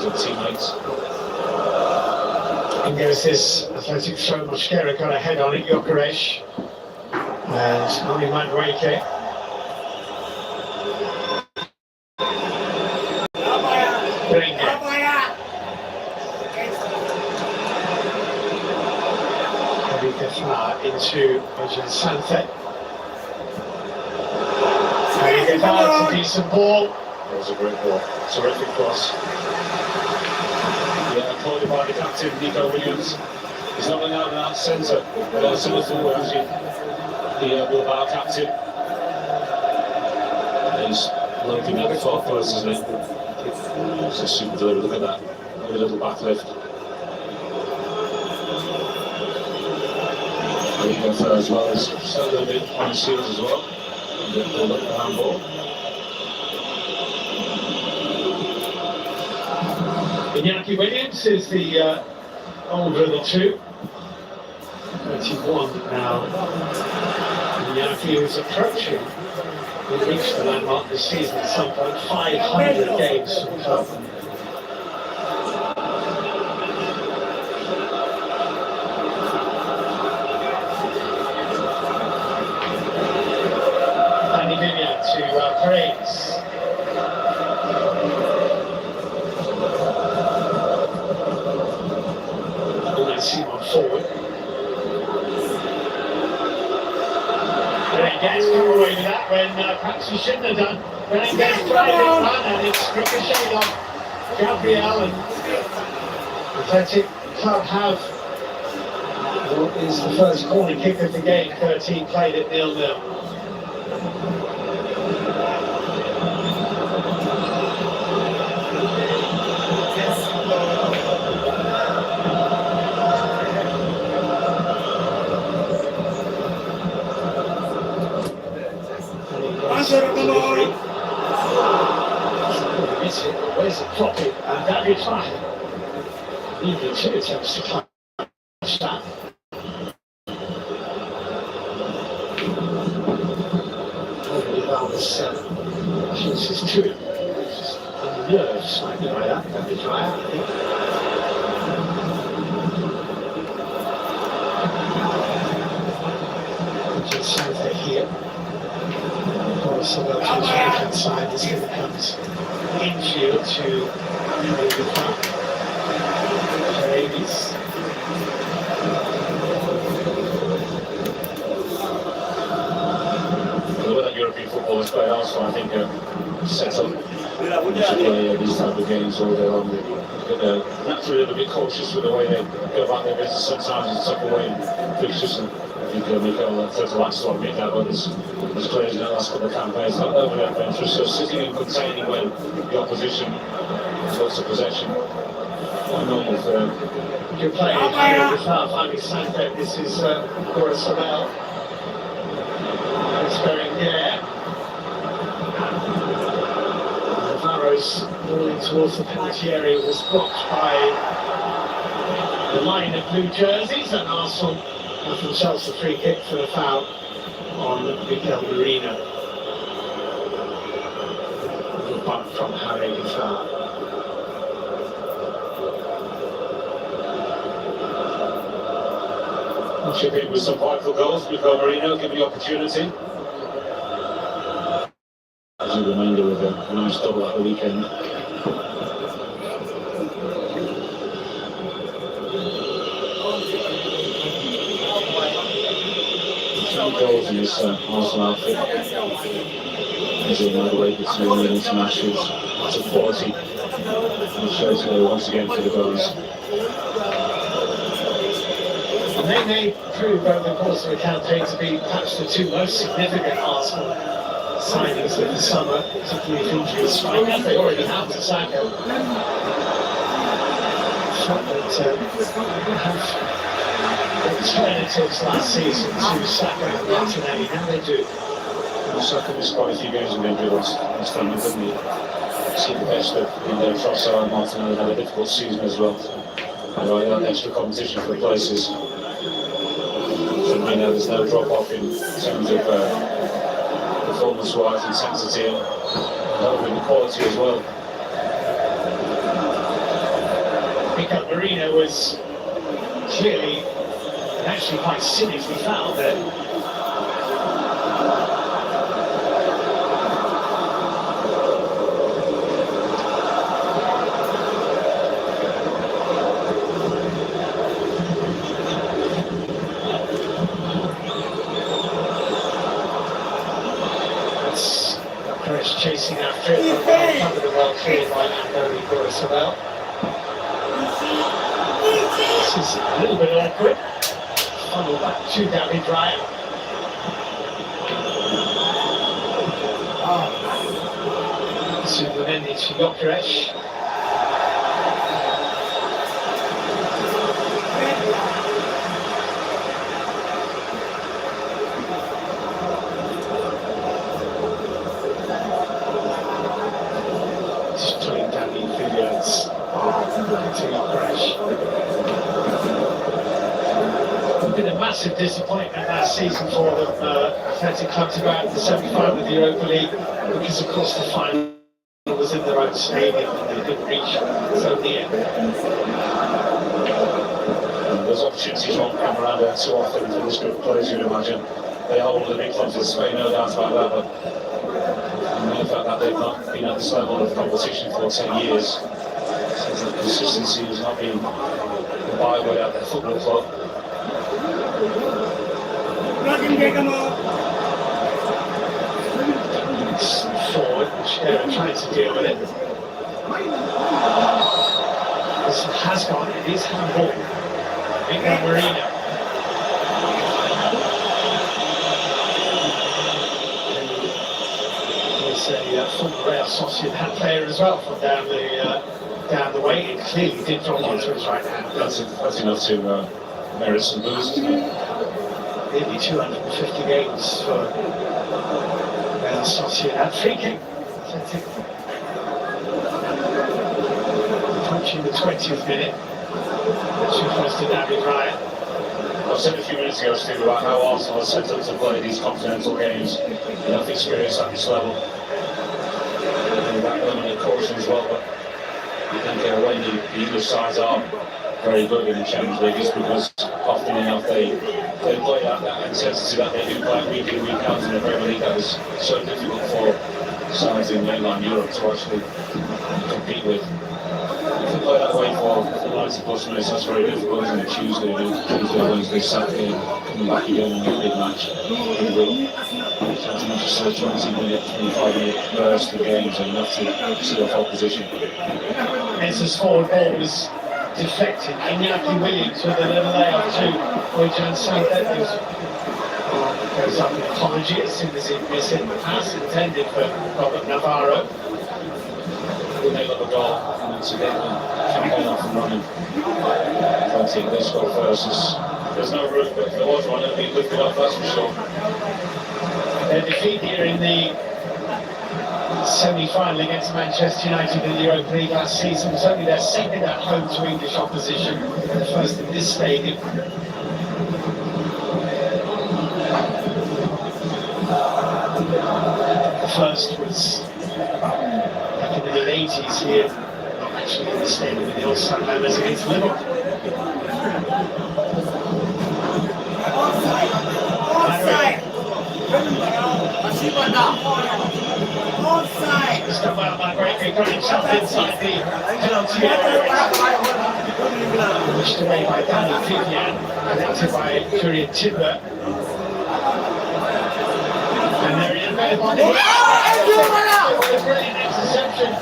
teammates. And goes this Athletic throw. Mosquera got a head on it, Gyökeres. And only Madueke. Into Sante. And he gets out, it's a decent ball. That was a great ball, terrific cross. Yeah, applauded by the captain, Nico Williams. He's not going out in that centre, similar to the Bilbao captain. And he's looking at the far post, isn't it? It's a super delivery, look at that. Look at a little back lift. As well as a little bit on his heels as well. And then pulled up the handball. Iñaki Williams is the older of the two. 31 now. Iñaki is approaching. We've reached the landmark this season at some point. 500 games for the club. To Praise. Simon forward. Berenguer's come away with that when perhaps he shouldn't have done. Berenguer's driving run and it's ricocheted off Gabriel, and Athletic Club have what is the first corner kick of the game. 13 played at 0-0. Where's it dropping? And David Fahey. Even two attempts to catch that. This is too unnerved slightly by that. David Fahey. Just Sante here. So that to his right-hand side as he comes infield to the front. Davies. The way that European football is played also, I think, set up to play these type of games all day long. They're naturally a little bit cautious with the way they go about their business. Sometimes it's tuck away fixtures, and I think Mikel Arteta likes to admit that, but it's clear in the last couple of campaigns, not overly adventurous, so sitting and containing when the opposition lots of possession. Quite normal for them. Good play here without finding Sante. This is Cora Sorel. It's Berenguer. Navarro's rolling towards the penalty area was blocked by the line of blue jerseys, and Arsenal have themselves a free kick for the foul on Mikel Merino. A little bump from Harry Gafar. Chip in with some vital goals. Mikel Merino give the opportunity. As a reminder of a nice double at the weekend. Goals in this Arsenal outfit. As in the way between the internationals, lots of quality. And shows once again for the goals. And they may prove over the course of the campaign to be perhaps the two most significant Arsenal signings of the summer, particularly if injuries strike as they already have to Saka. Alternatives last season to Saka and Martinelli, now they do. Well, Saka missed quite a few games of injury last time, didn't he? See the best of Trossard and Martinelli had a difficult season as well. That extra competition for places. So there's no drop off in terms of performance-wise, intensity, and hopefully the quality as well. Mikel Merino was clearly and actually quite cynically fouled there. Chasing after it, covered and well cleared by Andoni Burasabel. This is a little bit awkward. Funnel back to David Ryan. Suleimani to Gyökeres. Been a massive disappointment last season for them, Athletico to go out in the semi-final of the Europa League, because of course the final was in their own stadium and they couldn't reach so near. Those opportunities won't come around there too often for this group of players, you'd imagine. They are one of the big clubs in Spain, no doubt about that, but the fact that they've not been at this level of competition for 10 years, since the consistency has not been the byword at their football club. Forward, trying to deal with it. This has gone, it is handball. Mikel Merino. He's a former Real Sociedad player as well from down the way. It clearly did drop onto his right hand. That's enough to merit some boost, isn't it? Nearly 250 games for Real Sociedad. Free kick. Approaching the 20th minute. Too close to David Ryan. I said a few minutes ago, Steve, about how Arsenal are set up to play these continental games. Enough experience at this level. And that element of caution as well, but I think when the English sides are very good in the Champions League, it's because often enough they play that intensity that they do play week in, week out in the Premier League. That is so difficult for sides in mainland Europe to actually compete with. If you play that way for 90 plus minutes, that's very difficult, isn't it? Tuesday, Wednesday, Saturday, coming back again in a big match. Something just a 20-minute, 25-minute burst of games and enough to see off opposition. Mensa's forward ball was deflected. Iñaki Williams with a little layoff to Bojan Santos. Goes up an apology as soon as he missed it. The pass intended for Robert Navarro. When they got the goal and to get the campaign off and running, I think they score first. There's no room, but if there was one, it would be lifted up, that's for sure. Their defeat here in the semi-final against Manchester United in the Europa League last season was only their second at home to English opposition, the first in this stadium. The first was back in the mid-80s here, not actually in the stadium in the old St Mamers against Liverpool. Offside! It's come out by great big running shot inside the penalty area. Pushed away by Danny Vivian, connected by Kurian Timber. And they're in there by the brilliant interception.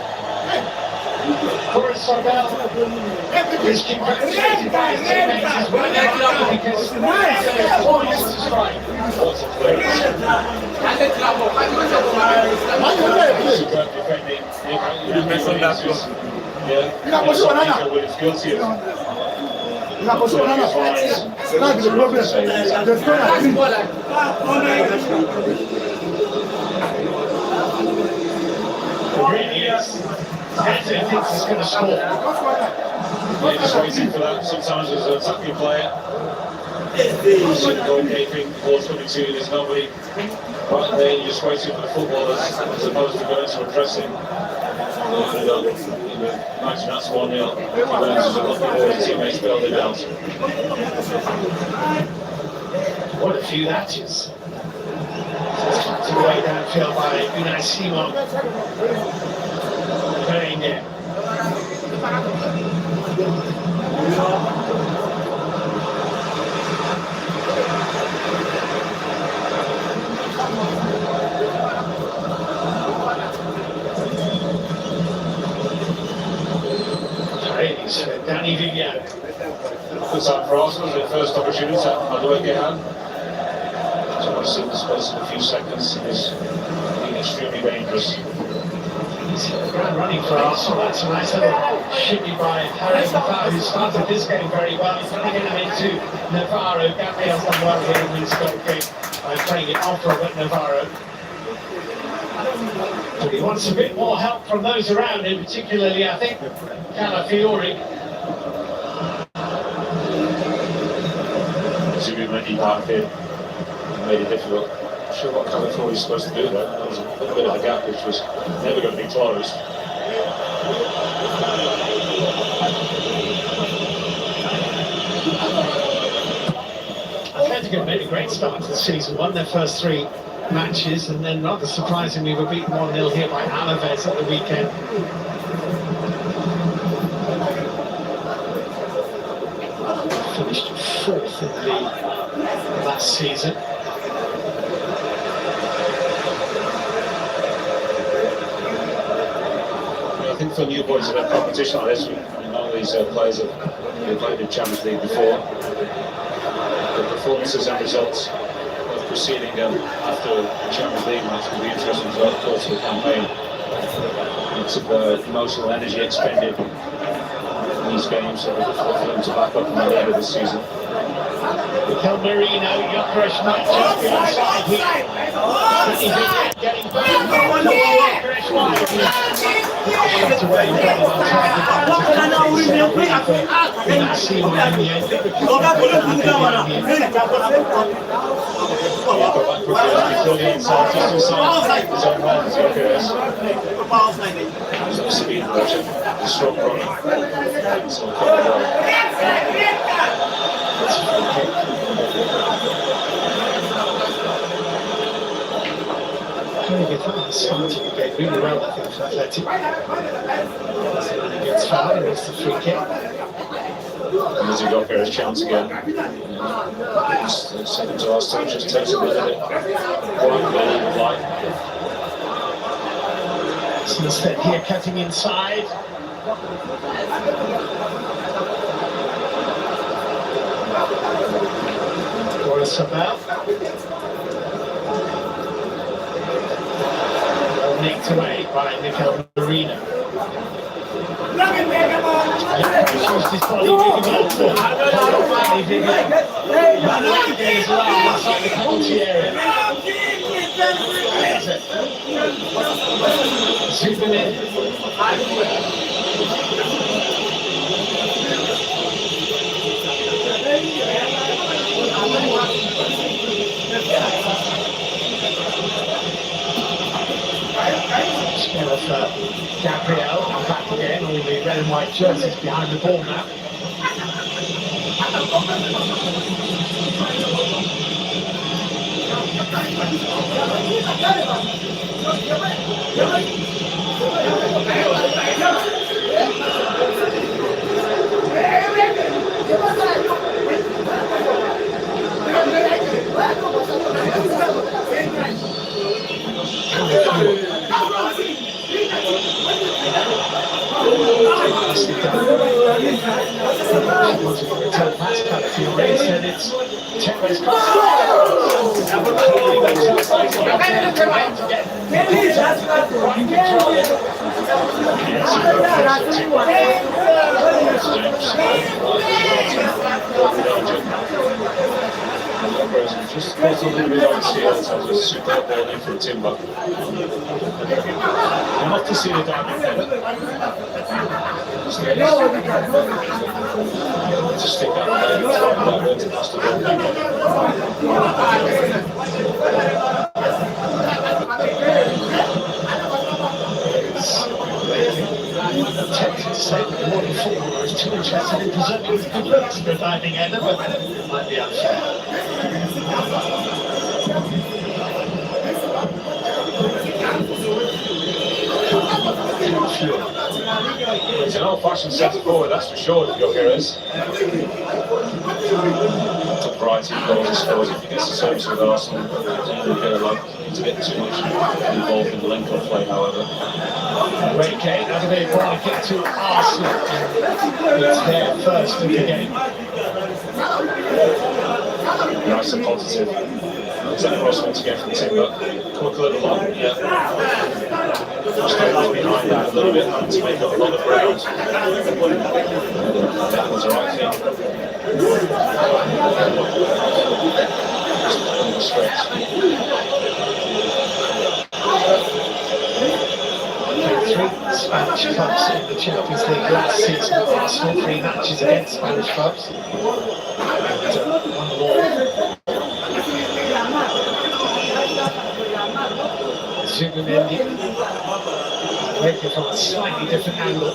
Boris Sobel is congratulated by his teammates as well because there's points to strike. Lots of players. Superb defending. It's guilty of really is. Eze thinks he's going to score. They're just waiting for that. Sometimes as an attacking player, goalkeeping, ball's coming to you, there's nobody right there, you're just waiting for the footballers as opposed to going to address him. Imagine that's 1-0. He learns to look at his teammates build it out. What a few that is. It's tucked away downfield by Unai Simon. Playing it. Praise for Danny Vivian. Good time for Arsenal, the first opportunity at the way hand. So I've seen the space in a few seconds. It's been extremely dangerous. Grand running for Arsenal. That's a nice little shimmy by Harry Maguire, who started this game very well. He's running it into Navarro. Gabriel's done well here in this goal game by playing it off Robert Navarro. But he wants a bit more help from those around him, particularly, I think, Calafiori. Zubin went back in and made it difficult. Not sure what Calafiori is supposed to do there. There was a little bit of a gap which was never going to be closed. Athletico made a great start to the season, won their first 3 matches, and then rather surprisingly were beaten 1-0 here by Alaves at the weekend. Finished 4th in the league last season. I think for new boys in a competition like this, I mean, all these players have played in Champions League before. The performances and results of proceeding after the Champions League match will be interesting throughout the course of the campaign. Lots of emotional energy expended in these games, so we're for them to back up in the end of the season. Mikel Merino, Jokeres might just be onside here. Getting back. Jokeres wide. Shot away from starting the game really well, I think, for Athletico. He gets fouled and it's the free kick. And as he got there, his chance again. Second to last time, just takes a bit of it. So instead here cutting inside. Boris Sabel. Nicked away by Mikel Merino. Pushed his body big enough inside the penalty area. Zooming in. Gabriel back again, all the red and white jerseys behind the ball now. Said it's Tevez. Just close a little bit on the seal, so it was a superb ball in from Timber. You'll have to see the diving there. Just stick out there, to pass the ball. to say that the modern footballer is too interested in presenting his good looks for a diving header, but it might be unfair. He's an old-fashioned centre forward, that's for sure, Gyökeres. A variety of goals he scores if he gets the service with Arsenal. I don't feel like he's getting too much involved in the link-up play, however. Great game, how do they want to get to Arsenal? It's their first of the game. Nice and positive. Is that cross once again from Timber? Come a little long, yeah. Stay behind that a little bit, having to make up a lot of ground. That was the right thing. Just a stretch. Three Spanish clubs in the Champions League last season. Arsenal 3 matches against Spanish clubs. And one more. Zubimendi, making from a slightly different angle.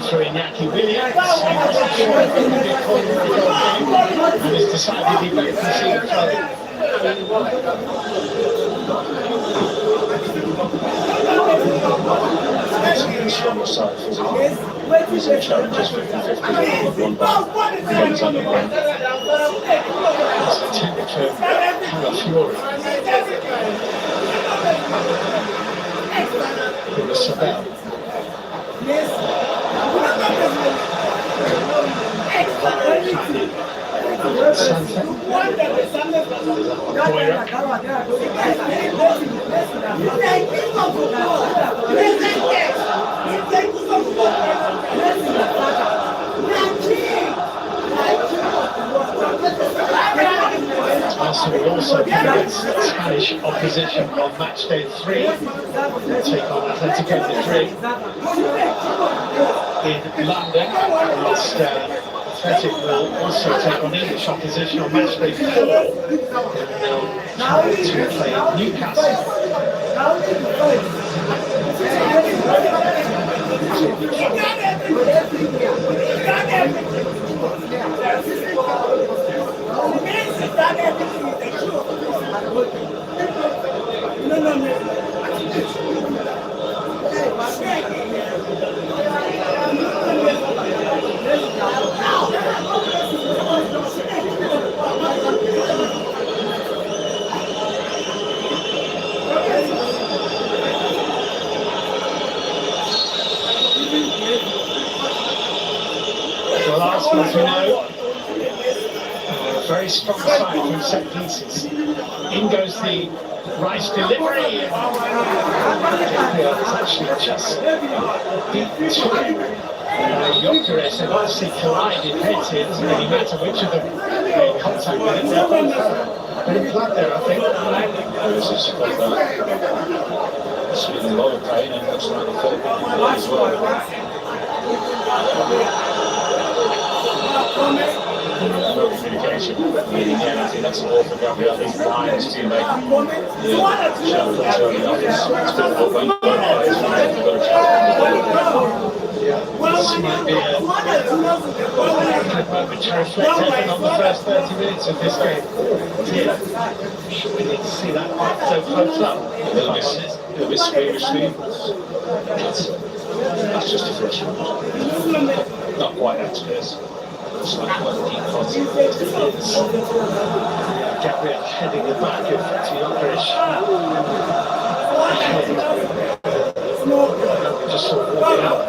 Through Iñaki Williams, and it's decidedly better to see the club. Stronger side physically. He's in challenges 50-50 one by games under line. That's the temperature of Calafiori. With the Sabel. Arsenal will also play against Spanish opposition on match day 3. They'll take on Athletico Madrid in London. Whilst Athletic will also take on English opposition on match day 4. They'll travel to play Newcastle. Well, Arsenal, as we know, a very strong side from set pieces. In goes the Rice delivery. It's actually just beat two. Gyökeres and obviously collided heads here. It doesn't really matter which of them made contact with it. They're both very flat there, I think. It's just like that. It's been a lot of pain and looks like the third one as well. No communication. Again, I think that's a ball for Gabriel. He's behind his teammate. Shell turning up. It's difficult when you've got a This might be a moment to reflect on the first 30 minutes of this game. We need to see that quite so close up. a little bit squeamishly. That's just a first one. Not quite upstairs. It's like quite a deep concept. Gabriel heading the back of Gyökeres. Just sort of walking out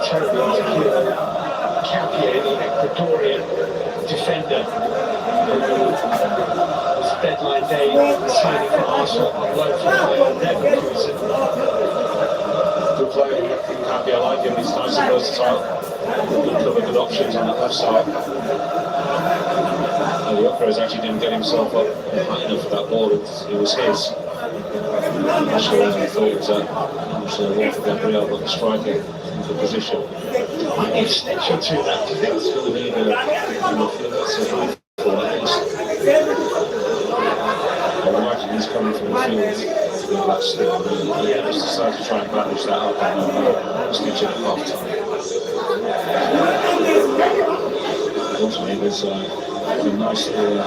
terribly insecure. Campier, the Ecuadorian defender, was deadline day signing for Arsenal on loan from Leverkusen. Good player, Campier, I like him, he's nice and versatile. Good cover, good options on that left side. Gyökeres actually didn't get himself up high enough for that ball, it was his. I'm sure as we thought it was that. So one for Gabriel, but the striker in the position. Might need a stitch or two, that, do you think? It's going to need a that's a high for at least. I imagine he's coming from the field with that stick. Yeah, just decided to try and bandage that up and stitch it at half time. Unfortunately, there's a nice little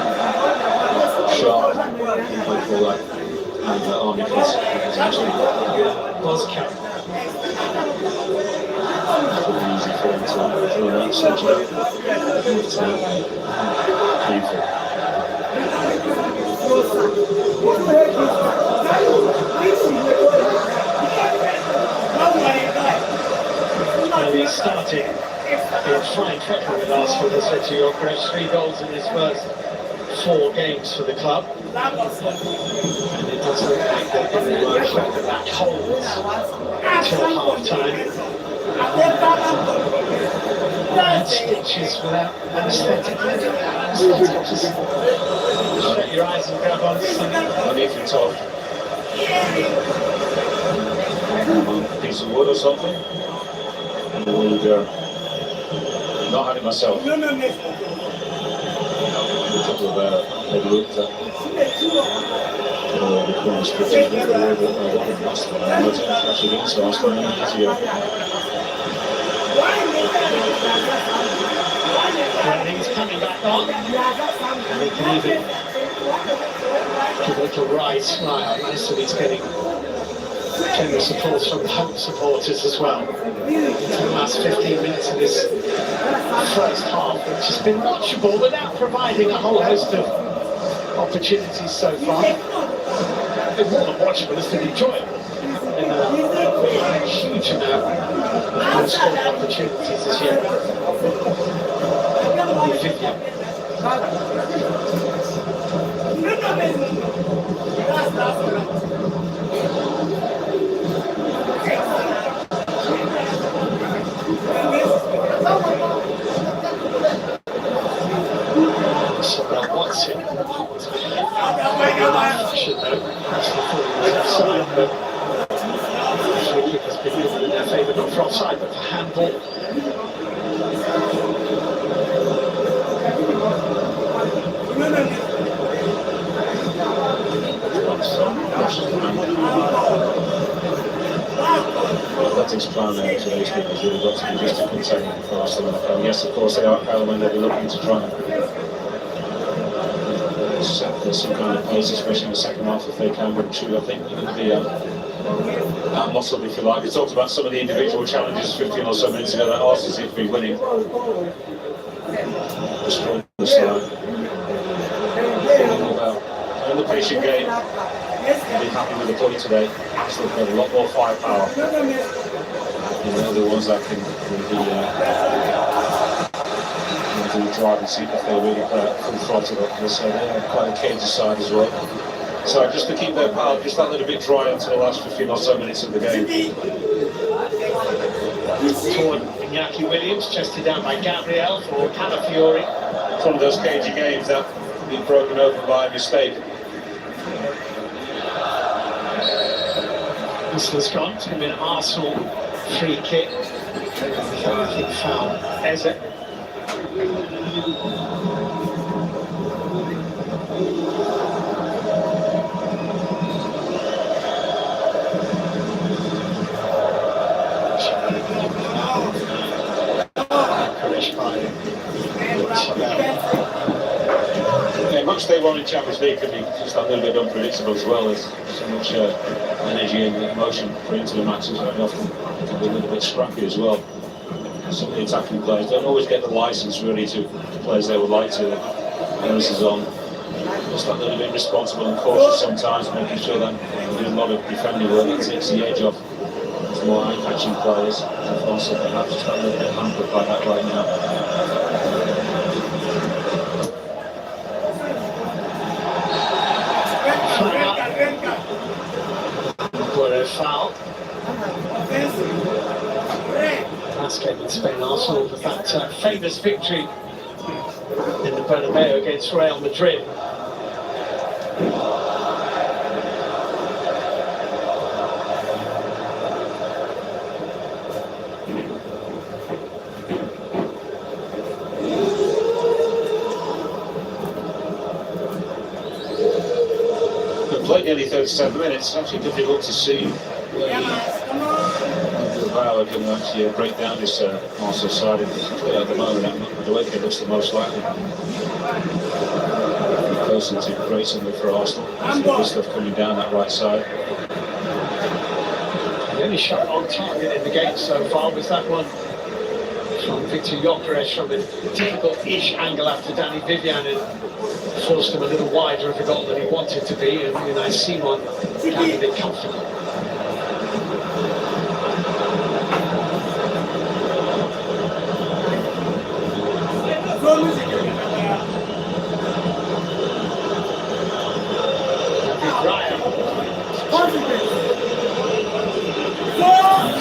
sharp, what do you call that, and the army kids. It's actually buzz cap. Pretty easy for him to throw that stitch it up. It's painful. He started in fine fettle with Arsenal, as I said to you, Chris. 3 goals in his first 4 games for the club. And it does look like they're going to fill the back holes until half-time. And stitches without anaesthetic. Just shut your eyes and grab on to something. I need to talk. A piece of wood or something. And away you go. Not had it myself. A couple of head loops that the corner stitches with the way that what it must have been. It's actually been so I still need it easier. And he's coming back on. And he can even give a little wry smile. Nice that he's getting generous support from the home supporters as well. For the last 15 minutes of this first half, which has been watchable without providing a whole host of opportunities so far. It's more than watchable, it's been enjoyable. And a huge amount of unscored opportunities as yet. So what's it? Should know. The free kick has been given in their favour, not for offside, but for handball. Athletics plan there today's game has really got to be just to contain for Arsenal. And yes, of course, they are when they'll be looking to try and set some kind of pace, especially in the second half if they can. But true, I think you're going to be that muscle, if you like. We talked about some of the individual challenges 15 or so minutes ago that Arsenal seem to be winning. Destroying the slide. In the patient game, I'll be happy with the point today. Still have a lot more firepower. They're the ones that can do drive and see if they really play at full throttle up. So they're quite a cagey side as well. So just to keep their power just that little bit dry until the last 15 or so minutes of the game. Forward Iñaki Williams, chested down by Gabriel for Calafiori. It's one of those cagey games that have been broken open by a mistake. This one's gone. It's going to be an Arsenal free kick. I think foul. Eze. Yeah, much they won in Champions League could be just that little bit unpredictable as well. There's so much energy and emotion put into the matches, and often can be a little bit scrappy as well. Some of the attacking players don't always get the license really to play as they would like to. This is on just that little bit responsible and cautious sometimes, making sure that they're doing a lot of defending work that takes the edge off the more eye-catching players. And also perhaps just that little bit hampered by that right now. Foul. Last game in Spain, Arsenal with that famous victory in the Bernabeu against Real Madrid. played nearly 37 minutes. It's actually difficult to see where Bilbao can actually break down this Arsenal side. At the moment, Athletico looks the most likely person to create something for Arsenal. Good stuff coming down that right side. The only shot on target in the game so far was that one from Victor Gyökeres from a difficult-ish angle after Danny Vivian and forced him a little wider of the goal than he wanted to be, and I see one kind of a bit comfortable.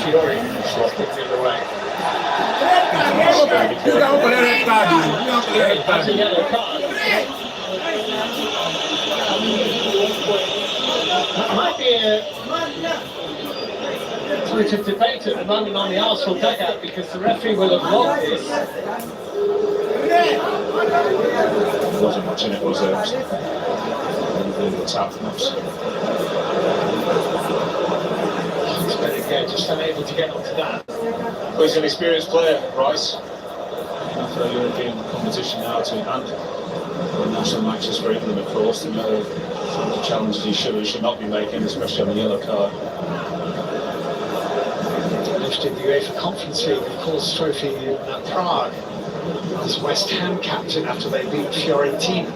Fiore swapping it away. That's a yellow card. That might be a point of debate at the moment on the Arsenal dugout, because the referee will have logged this. There wasn't much in it, was there? The tap maps. Yeah, just unable to get onto that. Well, he's an experienced player, Rice. For a European competition now to hand national matches for England, of course. And the challenges he should not be making, especially on the yellow card. Lifted the UEFA Conference League, of course, trophy in Prague as West Ham captain after they beat Fiorentina.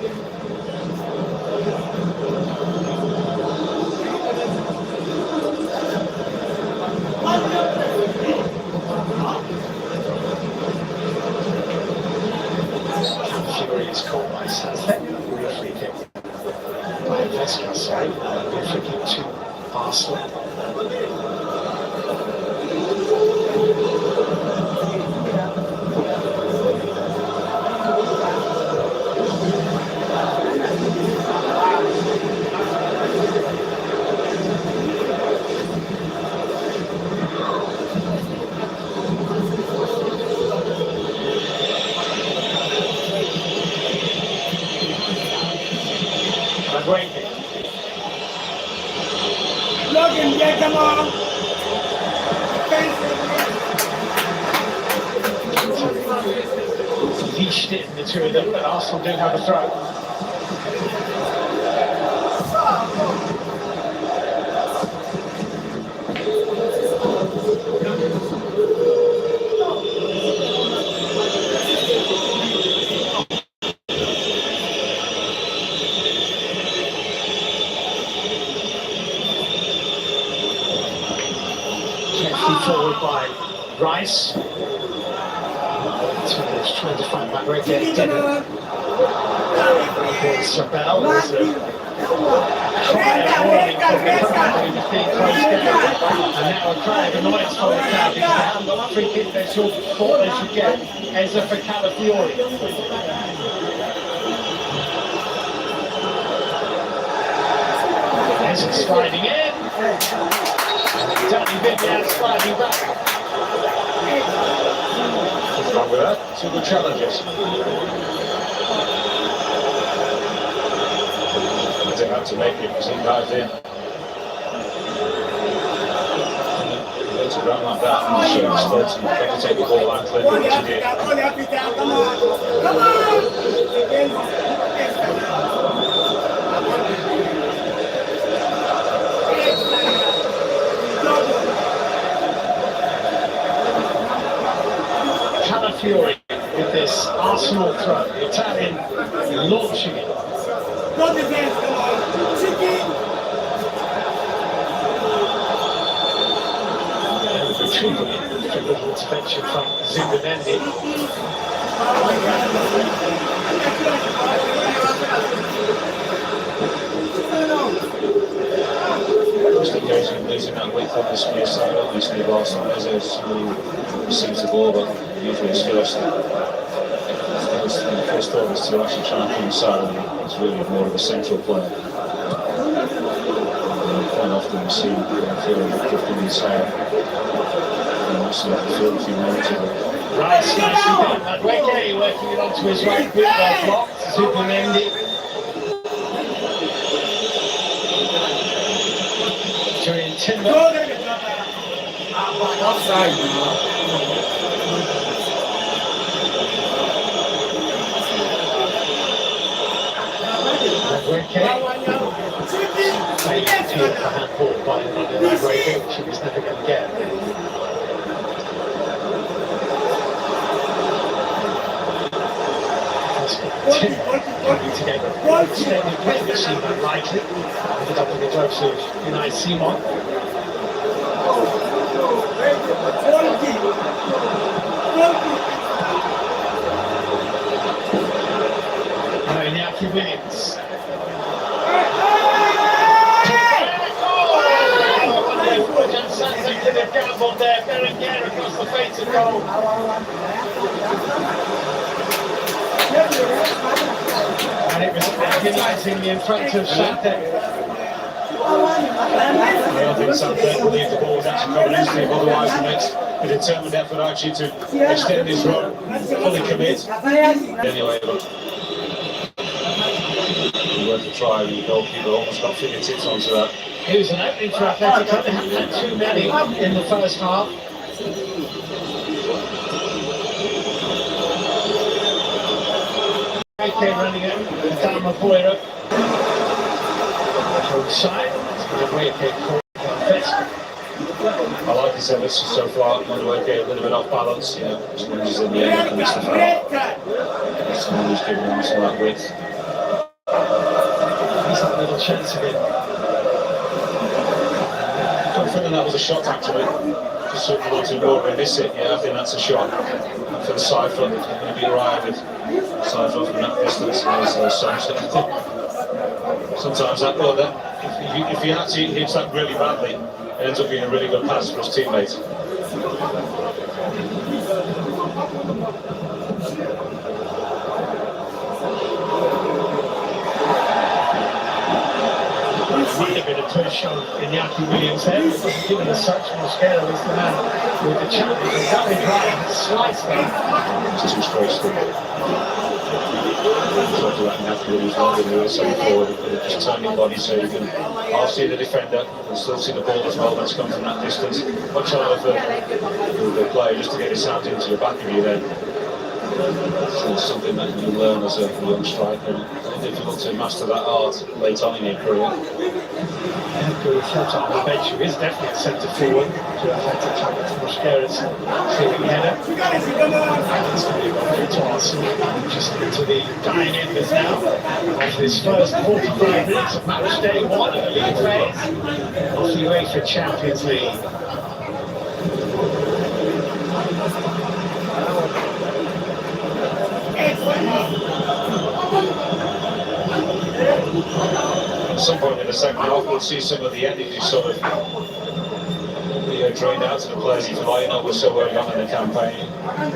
Fury is caught by Athletico, a free kick by Athletico, sorry, a free kick to Arsenal. Yeah, come on. Leashed it in the two of them, but Arsenal do have a throw. Forward by Rice. Trying to find that right there. Didn't. Sabel was a cry of warning from the being closed down. And now a cry of annoyance from the crowd because they haven't got a free kick they thought they should get. Ezra for Calafiori. Ezra sliding in. Danny Vivian sliding back. What's wrong with that? Two good challenges. He didn't have to make it because he dived in. It's a run like that, I'm sure he's supposed to take the ball and clear it, which he did. Come on. Come on. Calafiori with this Arsenal throw, the Italian launching it. Go defense, come on. Chicken. And retrieving it for a little intervention from Zubimendi. Just engaging in losing that width, obviously, aside, obviously, of Arsenal. There's somebody who receives the ball, but usually his first thought is to actually try and come inside, and he's really more of a central player. Quite often we see feeling drifting inside, and also left the field a few moments ago. Rice nicely done. Madueke working it onto his right foot, well blocked. Zubimendi. Timber. Offside. Handball by Athletico, which he was never going to get. Coming together, extended play which seemed unlikely. Ended up in the gloves of Unai Simon. Now Iñaki Williams. The gamble there, Berenguer across the face of goal. And it was agonising in front of Sante. I don't think Sante will leave the ball actually coming into him, otherwise he makes a determined effort actually to extend his run, fully commit. Anyway, look. He went to try, the goalkeeper almost got fingertips onto that. It was an opening for Athletico. They haven't had too many in the first half. Okay, running out. Adama Boyra. Outside. I like his efforts so far. Madueke a little bit off balance, yeah. Swings in the end and commits the foul. Someone who's giving him some of that width. He's had a little chance again. Confident that was a shot actually. Just sort of wanted more and miss it. Yeah, I think that's a shot. And for the side foot, it's going to be right with side foot from that distance. Sometimes that, well, that if he actually hits that really badly, it ends up being a really good pass for his teammates. Might have been a push on Iñaki Williams there. It wasn't given as such. Mosquera was the man with the challenge. And David Ryan sliced that. It's too straight still. Talk about Iñaki Williams not going to do it so forward, just turning body so you can half see the defender and still see the ball as well that's come from that distance. Much harder for the player just to get his hands into the back of you then. So it's something that you learn as a young striker. It's difficult to master that art late on in your career. On the bench, who is definitely a centre forward to Athletico. Mosquera's clearing header. It's going to be going to Arsenal, just into the dying embers now of this first 45 minutes of match day 1 of the league phase of the UEFA Champions League. At some point in the second half, we'll see some of the energy sort of drained out to the players. If you like, we're so early on in the campaign.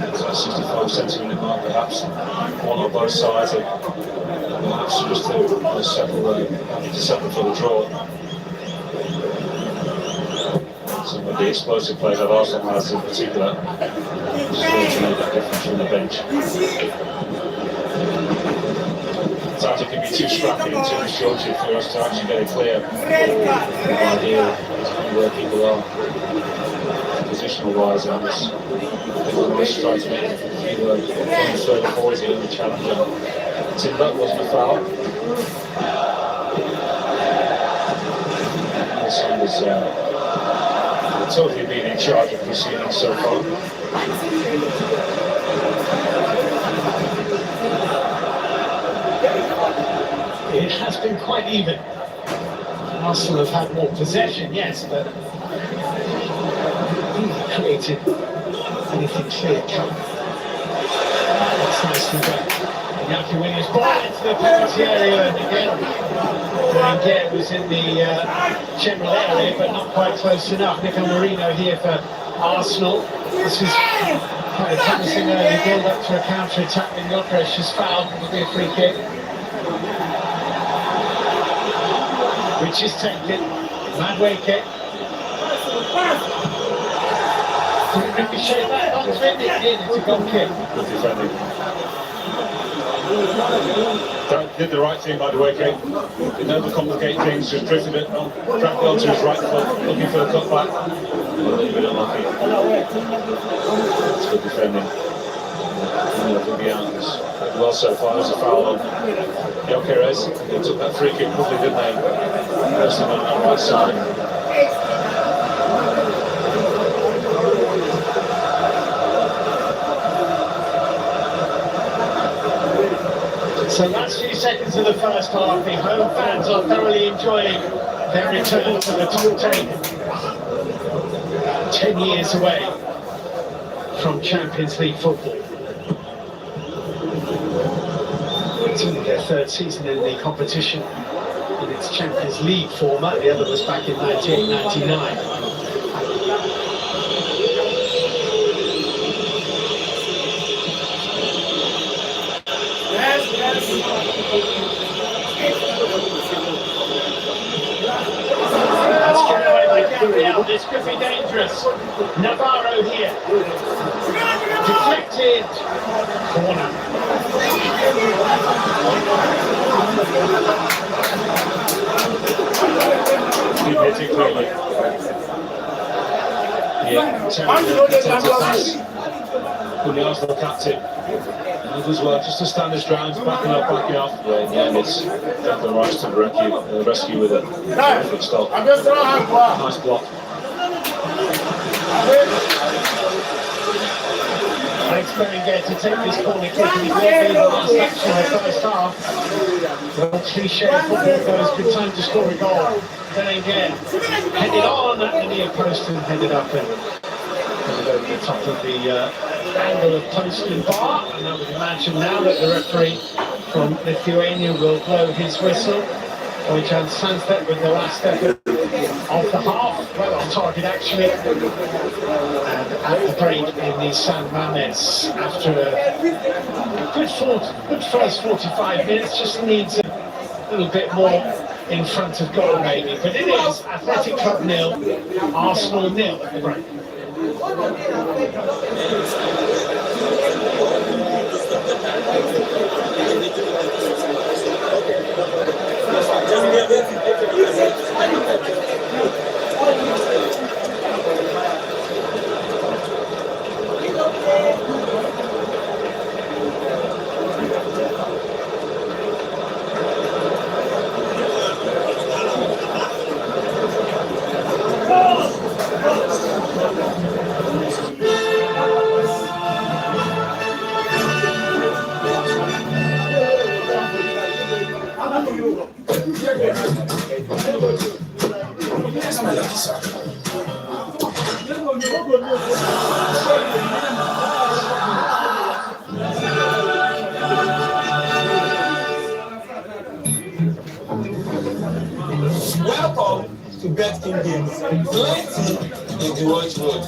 It's like 65 centimetre mark, perhaps one or both sides, and perhaps just to settle for the draw. Some of the explosive players that Arsenal has in particular, just going to make that difference from the bench. Sometimes it can be too scrappy and too shorty for us to actually get a clear idea of where people are positional wise, and it's always trying to make it feel further forward here in the challenge. Timber wasn't a foul. This one was totally been in charge of proceedings so far. It has been quite even. Arsenal have had more possession, yes, but haven't created anything clear cut. That's nicely done. Iñaki Williams ball into the penalty area, and again, Berenguer was in the general area, but not quite close enough. Nico Marino here for Arsenal. This is quite a promising early build up to a counter attack. And Yokresh is fouled. It'll be a free kick. Which is taken. Madueke. Ricochet back onto it. It's a goal kick. Good defending. Did the right thing, by the way, Kate. Didn't overcomplicate things, just drifted it on, tracked onto his right foot, looking for the cutback. A little bit unlucky. It's good defending. Looking behind us. Well so far, there's a foul on Gyökeres. They took that free kick quickly, didn't they? First time on that right side. So last few seconds of the first half, the home fans are thoroughly enjoying their return to the top 10. 10 years away from Champions League football. It's only their third season in the competition in its Champions League format. The other was back in 1999. That's carried away by Gabriel. This could be dangerous. Navarro here. Deflected. Corner. Keep hitting clearly. Yeah, the captain. And as well, just to stand his ground, backing off. Yeah, it's Declan Rice to the rescue with a terrific stop. Nice block. Thanks, Berenguer, to take this corner kick. He will be the last action of the first half. Well, cliche football goes, good time to score a goal. Berenguer headed on at the near post and headed up and headed over the top of the angle of post and bar. And I would imagine now that the referee from Lithuania will blow his whistle. Bojan Sandsted with the last effort of the half, well on target actually, and at the break in the San Mamés after a good first 45 minutes, just needs a little bit more in front of goal maybe, but it is Athletico 0, Arsenal 0 at the break. Welcome to Betking Games. Plenty in the watchword.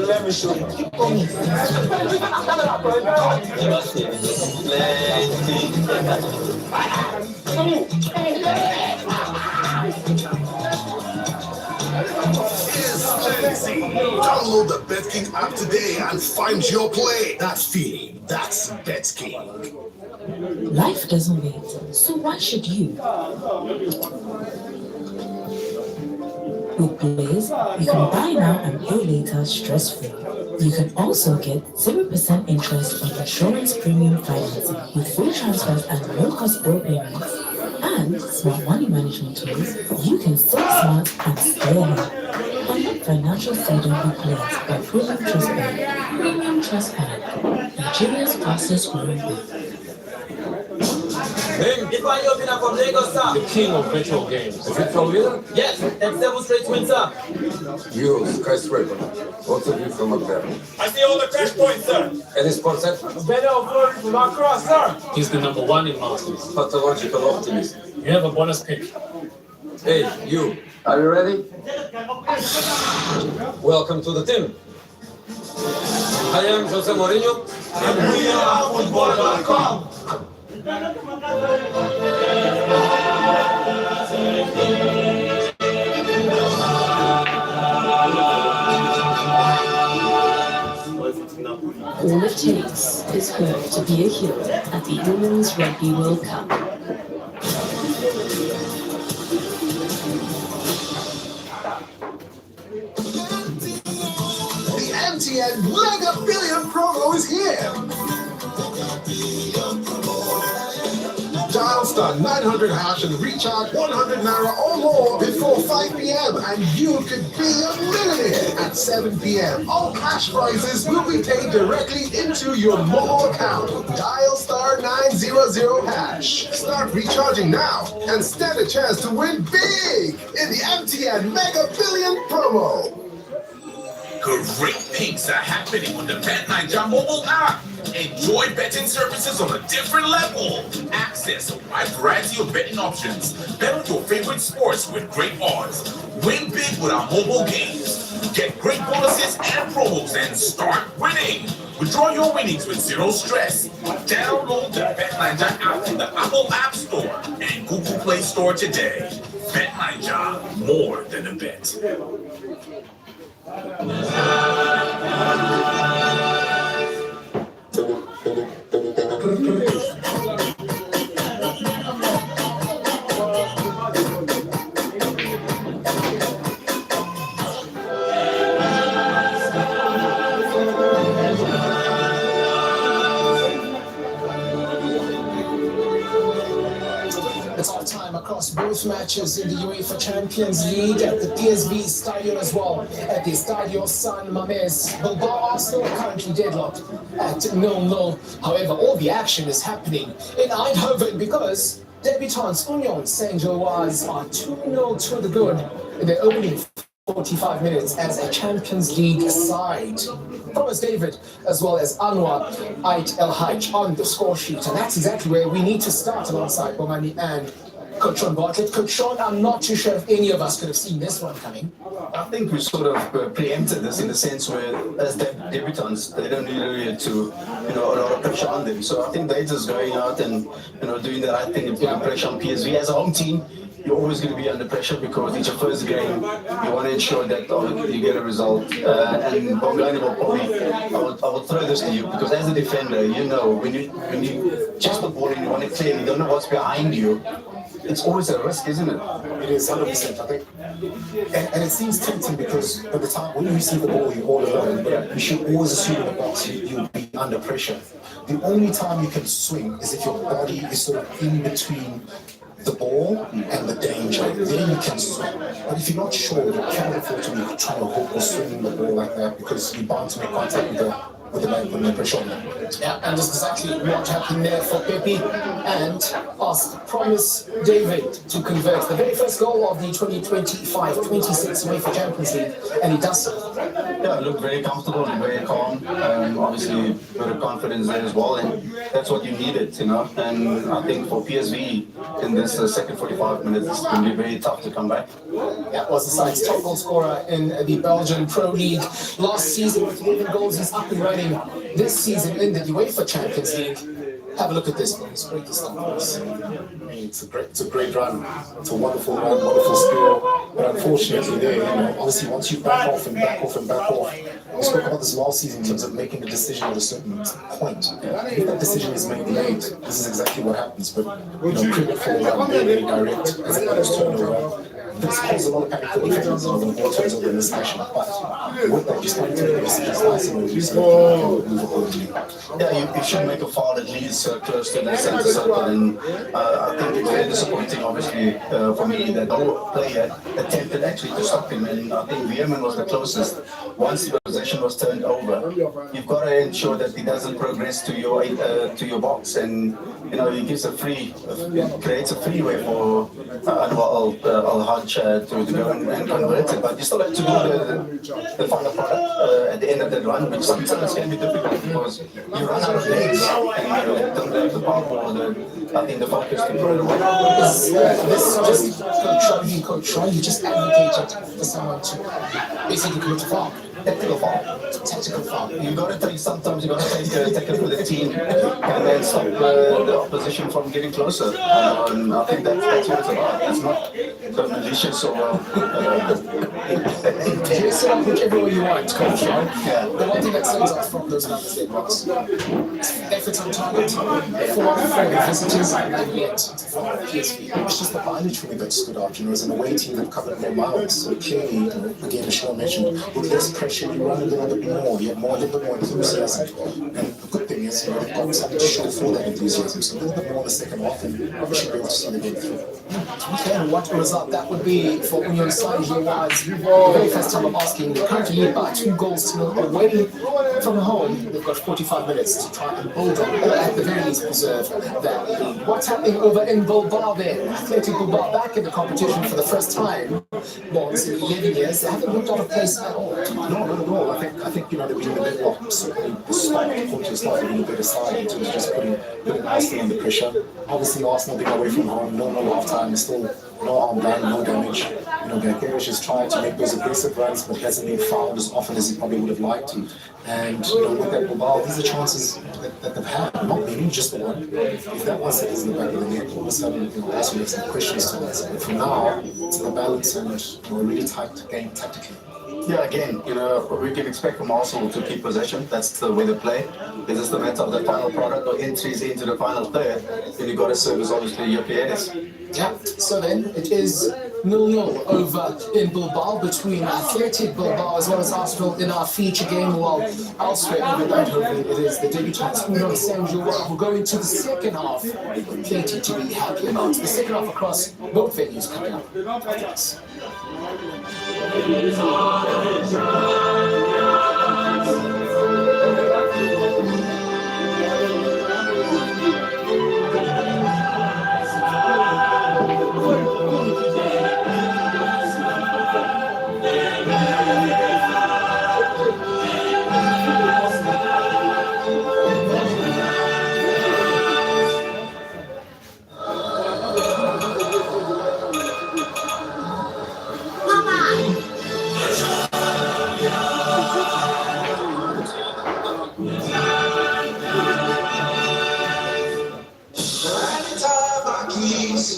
Let me show you. Keep coming. Download the BetKing app today and find your play. That feeling, that's BetKing. Life doesn't wait, so why should you? With Blaze, you can buy now and pay later stress-free. You can also get 0% interest on insurance premium financing with free transfers and no-cost bill payments. And smart money management tools, you can stay smart and stay ahead. Unlock financial freedom with Blaze by Premium Trust Bank. Premium Trust Bank, Nigeria's fastest growing bank. The king of virtual games. Is it from Milan? Yes, that's 7 straight wins up. You, skyscraper. Both of you from up there. I see all the crash points, sir. Any sport set? Better of from across, sir. He's the number one in Masters. Pathological optimist. You have a bonus pick. Hey, you. Are you ready? Welcome to the team. I am Jose Mourinho. And we are football.com. All it takes is good to be a hero at the Women's Rugby World Cup. The MTN Mega Billion promo is here. Dial star 900 hash and recharge 100 naira or more before 5 p.m. and you could be a millionaire at 7 p.m. All cash prizes will be paid directly into your Momo account. Dial star 900 hash. Start recharging now and stand a chance to win big in the MTN Mega Billion promo. Great things are happening on the Bet9 mobile app. Enjoy betting services on a different level. Access a wide variety of betting options. Bet on your favorite sports with great odds. Win big with our mobile games. Get great bonuses and promos and start winning. Withdraw your winnings with zero stress. Download the Bet9 app in the Apple App Store and Google Play Store today. Bet9, more than a bet. It's all time across both matches in the UEFA Champions League at the PSV Stadium as well. At the Estadio San Mamés, Bilbao are still currently deadlocked at 0-0. However, all the action is happening in Eindhoven because debutants Union Saint-Gilloise are 2-0 to the good in their opening 45 minutes as a Champions League side. Thomas David, as well as Anwar Ait El Hajj on the score sheet. And that's exactly where we need to start alongside Bomani and Coach Sean Bartlett. Coach Sean, I'm not too sure if any of us could have seen this one coming. I think we sort of preempted this in the sense where, as debutants, they don't really to, a lot of pressure on them. So I think they're just going out and, doing the right thing and putting pressure on PSV. As a home team, you're always going to be under pressure because it's your first game. You want to ensure that you get a result. And Bongani will probably, I will throw this to you because as a defender, when you chase the ball and you want to clear, you don't know what's behind you. It's always a risk, isn't it? It is 100%, I think. And it seems tempting because by the time when you receive the ball, you're all alone. But you should always assume in the box you'll be under pressure. The only time you can swing is if your body is sort of in between the ball and the danger, then you can swing. But if you're not sure, you can't afford to be trying to hook or swing the ball like that because you're bound to make contact with the man putting the pressure on them. Yeah, and that's exactly what happened there for Pepe. And asked Promise David to convert the very first goal of the 2025-26 UEFA Champions League, and he does so. Yeah, looked very comfortable and very calm. Obviously, a bit of confidence there as well, and that's what you needed, And I think for PSV in this second 45 minutes, it's going to be very tough to come back. Yeah, was the side's top goal scorer in the Belgian Pro League last season with 11 goals. He's up and running this season in the UEFA Champions League. Have a look at this one. Let's break this down for us. It's a great run. It's a wonderful run, wonderful skill. But unfortunately, obviously, once you back off, we spoke about this last season in terms of making a decision at a certain point. If that decision is made late, this is exactly what happens. But cricket falls out very direct as opposed to turnover. This causes a lot of panic for defenders and the ball turns over in this fashion. But with that, you start to make decisions nice and move accordingly. Yeah, you should make a foul at least close to the centre circle, and I think it's very disappointing, obviously, for me that no player attempted actually to stop him, and I think Veerman was the closest. Once the possession was turned over, you've got to ensure that he doesn't progress to your box, and he gives creates a freeway for Anwar Al Hajj to go and convert it, but you still have to do the final product at the end of the run, which sometimes can be difficult because you run out of legs and you don't have the power or I think the focus to put it away. This just Coach Sean, you just advocated for someone to basically commit a foul. tactical foul. Tactical foul. You got to take, sometimes you got to take it for the team and then stop the opposition from getting closer. And I think that's what it's about. It's not so malicious or Dress it up whichever way you want, coach. Yeah. The one thing that stands out from those numbers there was efforts on target, 4 visitors, and yet from PSV. It's just the mileage for me that stood out, as an away team that covered more miles. So clearly, again, as Sean mentioned, with less pressure, you run a little bit more, you have a little bit more enthusiasm. And the good thing is, they've got something to show for that enthusiasm. So a little bit more in the second half, and we should be able to see the game through. Okay, and what a result that would be for Union Saint-Gilloise. The very first time I'm asking, they currently lead by 2-0 away from home. They've got 45 minutes to try and build on, or at the very least preserve that lead. What's happening over in Bilbao then? Athletico Bilbao back in the competition for the first time. Well, it's in 11 years. They haven't looked out of place at all. No, not at all. I think they've been a bit well, certainly the start, the quarter start, been a better side in terms of just putting Arsenal under pressure. Obviously, Arsenal being away from home, no half time, still no harm done, no damage. Gakerish has tried to make those aggressive runs, but hasn't been fouled as often as he probably would have liked to. And with that Bilbao, these are chances that they've had, not many, just the one. If that one settles in the back of the net, all of a sudden, also makes some questions to us. But for now, it's the balance and a really tight game tactically. Yeah, again, we can expect from Arsenal to keep possession. That's the way they play. It's just the matter of the final product or entries into the final third. Then you've got to service, obviously, your players. Yeah, so then it is 0-0 over in Bilbao between Athletic Bilbao as well as Arsenal in our feature game. While elsewhere in the Eindhoven, it is the debutants Union Saint-Gilloise who go into the second half with plenty to be happy about. The second half across both venues coming up. Yes.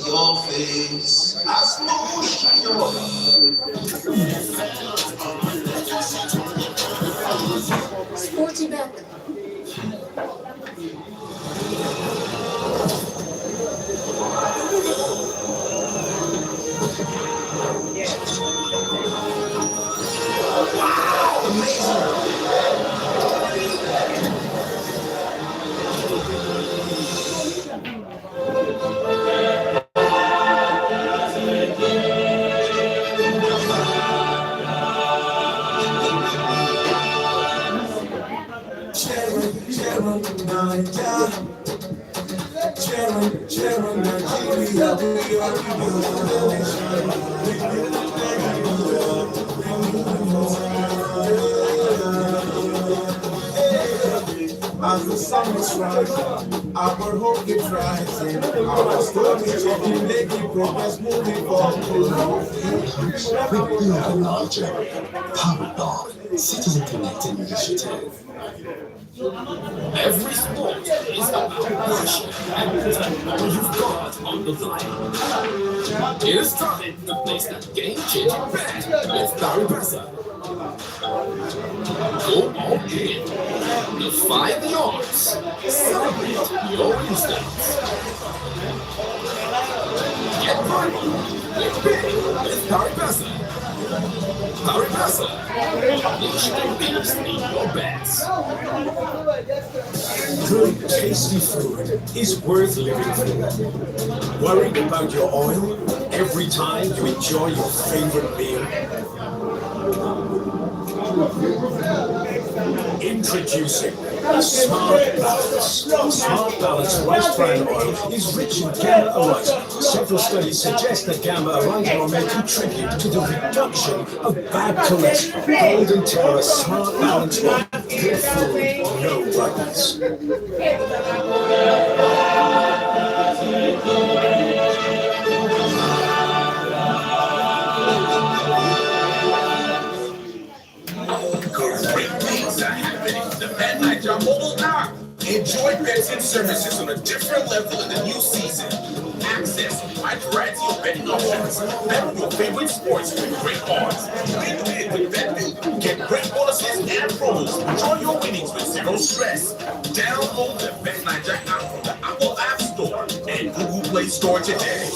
Your face, I smoosh your Sporty back. wow, amazing. As the sun is rising, our hope is rising. Our story is making progress, moving forward. Quickly and larger, powered by Citizen Connected Initiative. Every sport is about passion and putting all you've got on the line. It is time to place that game-changing bet with Barry Besser. Go all in. Defy the odds. Celebrate your instincts. Get viral with Big with Barry Besser. Barry Besser. Unleash the beast in your bets. Good, tasty food is worth living for. Worried about your oil every time you enjoy your favorite meal? Introducing Smart Balance. Smart Balance rice bran oil is rich in gamma arousal. Several studies suggest that gamma arousal may contribute to the reduction of bad cholesterol. Golden Terra Smart Balance oil. Good food, no worries. another level in the new season. Access a wide variety of betting options. Bet on your favorite sports with great odds. Win big with BetView. Get great bonuses and promos. Enjoy your winnings with zero stress. Download the Bet9 app from the Apple App Store and Google Play Store today.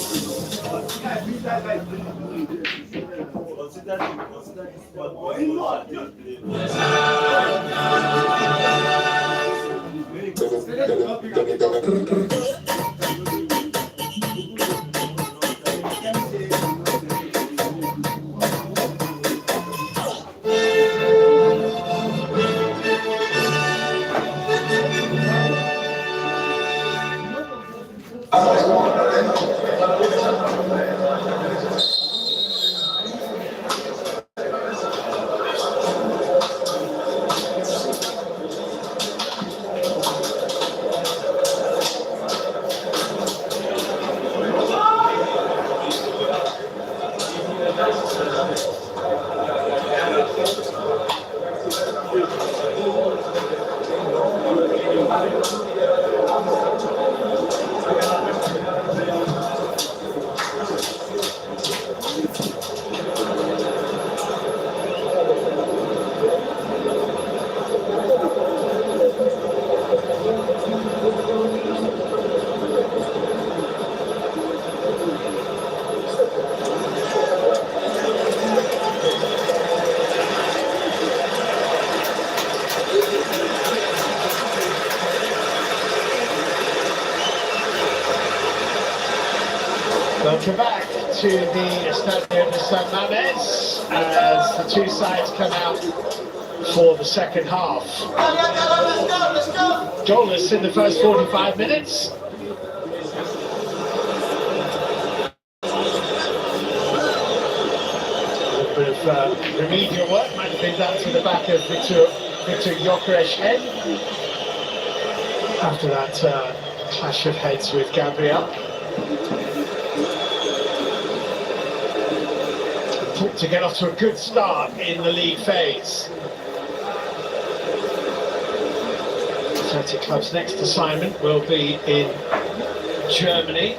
Welcome back to the Estadio de San Mamés as the two sides come out for the second half. Goalless in the first 45 minutes. A little bit of remedial work might have been done to the back of Victor Gyökeres' head after that clash of heads with Gabriel. To get off to a good start in the league phase. Athletic Club's next assignment will be in Germany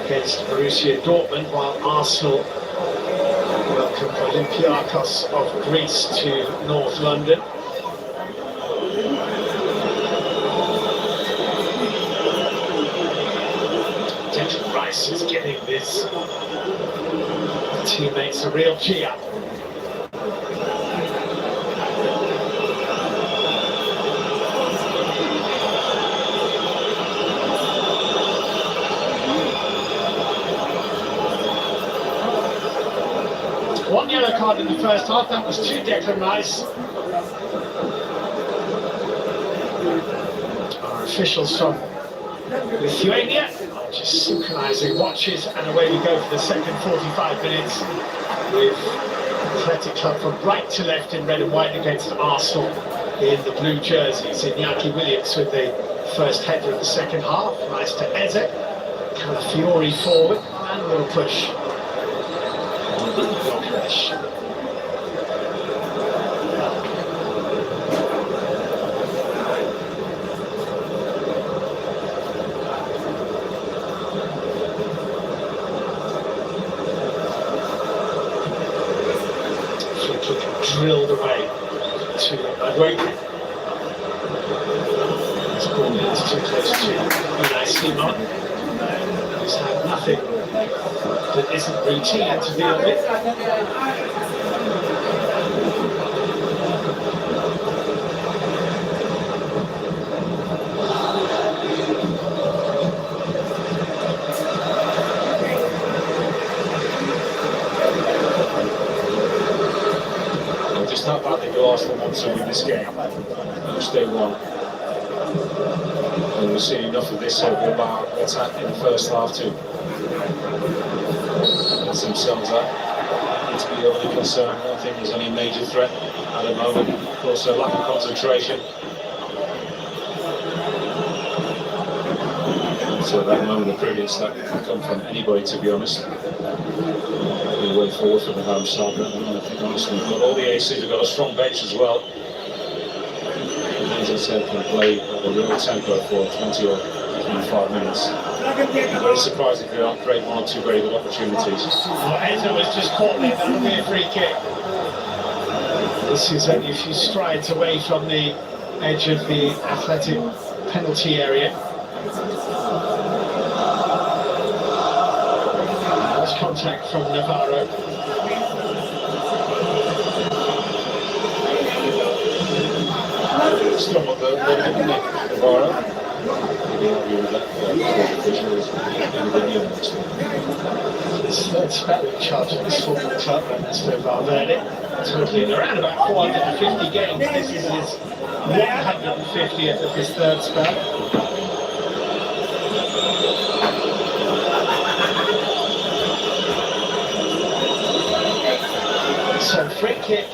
against Borussia Dortmund, while Arsenal welcome Olympiacos of Greece to North London. Declan Rice is giving his teammates a real cheer. One yellow card in the first half, that was to Declan Rice. Our officials from Lithuania just synchronising watches, and away we go for the second 45 minutes with Athletic Club from right to left in red and white against Arsenal in the blue jerseys. Iñaki Williams with the first header of the second half. Nice to Eze, Calafiori forward, and a little push. Drilled away to Aguirre. This ball is too close to Unai Simon. He's had nothing that isn't routine to deal with. Not bad that Arsenal want to win this game, which they won. And we've seen enough of this Bilbao attack in the first half to get themselves up. Need to be overly concerned. I don't think there's any major threat at the moment. Of course, a lack of concentration. So at that moment of brilliance that can come from anybody, to be honest. The way forward for the home side, but I think Arsenal have got all the aces, have got a strong bench as well. And as I said, can play at a real tempo for 20 or in 5 minutes. I'm very surprised if we don't create 1 or 2 very good opportunities. Well, Eza was just caught there, that'll be a free kick. This is only a few strides away from the edge of the Athletic penalty area. There's contact from Navarro. Still on the Navarro. His third spell in charge of this football club, Ernesto Valverde. Totally in around about 450 games. This is his 150th of his third spell. So free kick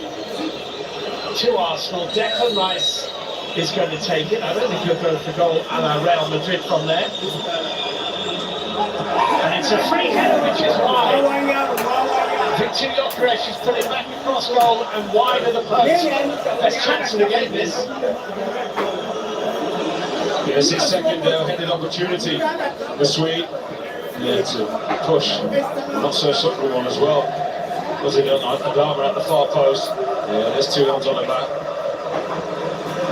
to Arsenal. Declan Rice is going to take it. I don't think he'll go for goal a la Real Madrid from there. And it's a free header which is wide. Victor Gyökeres is putting back across goal and wide of the post. Best chance of the game, this. Yes, his second headed opportunity. The Swede. Yeah, to push. Not so subtle one as well. Was it Adama at the far post? Yeah, there's 2 hands on the back.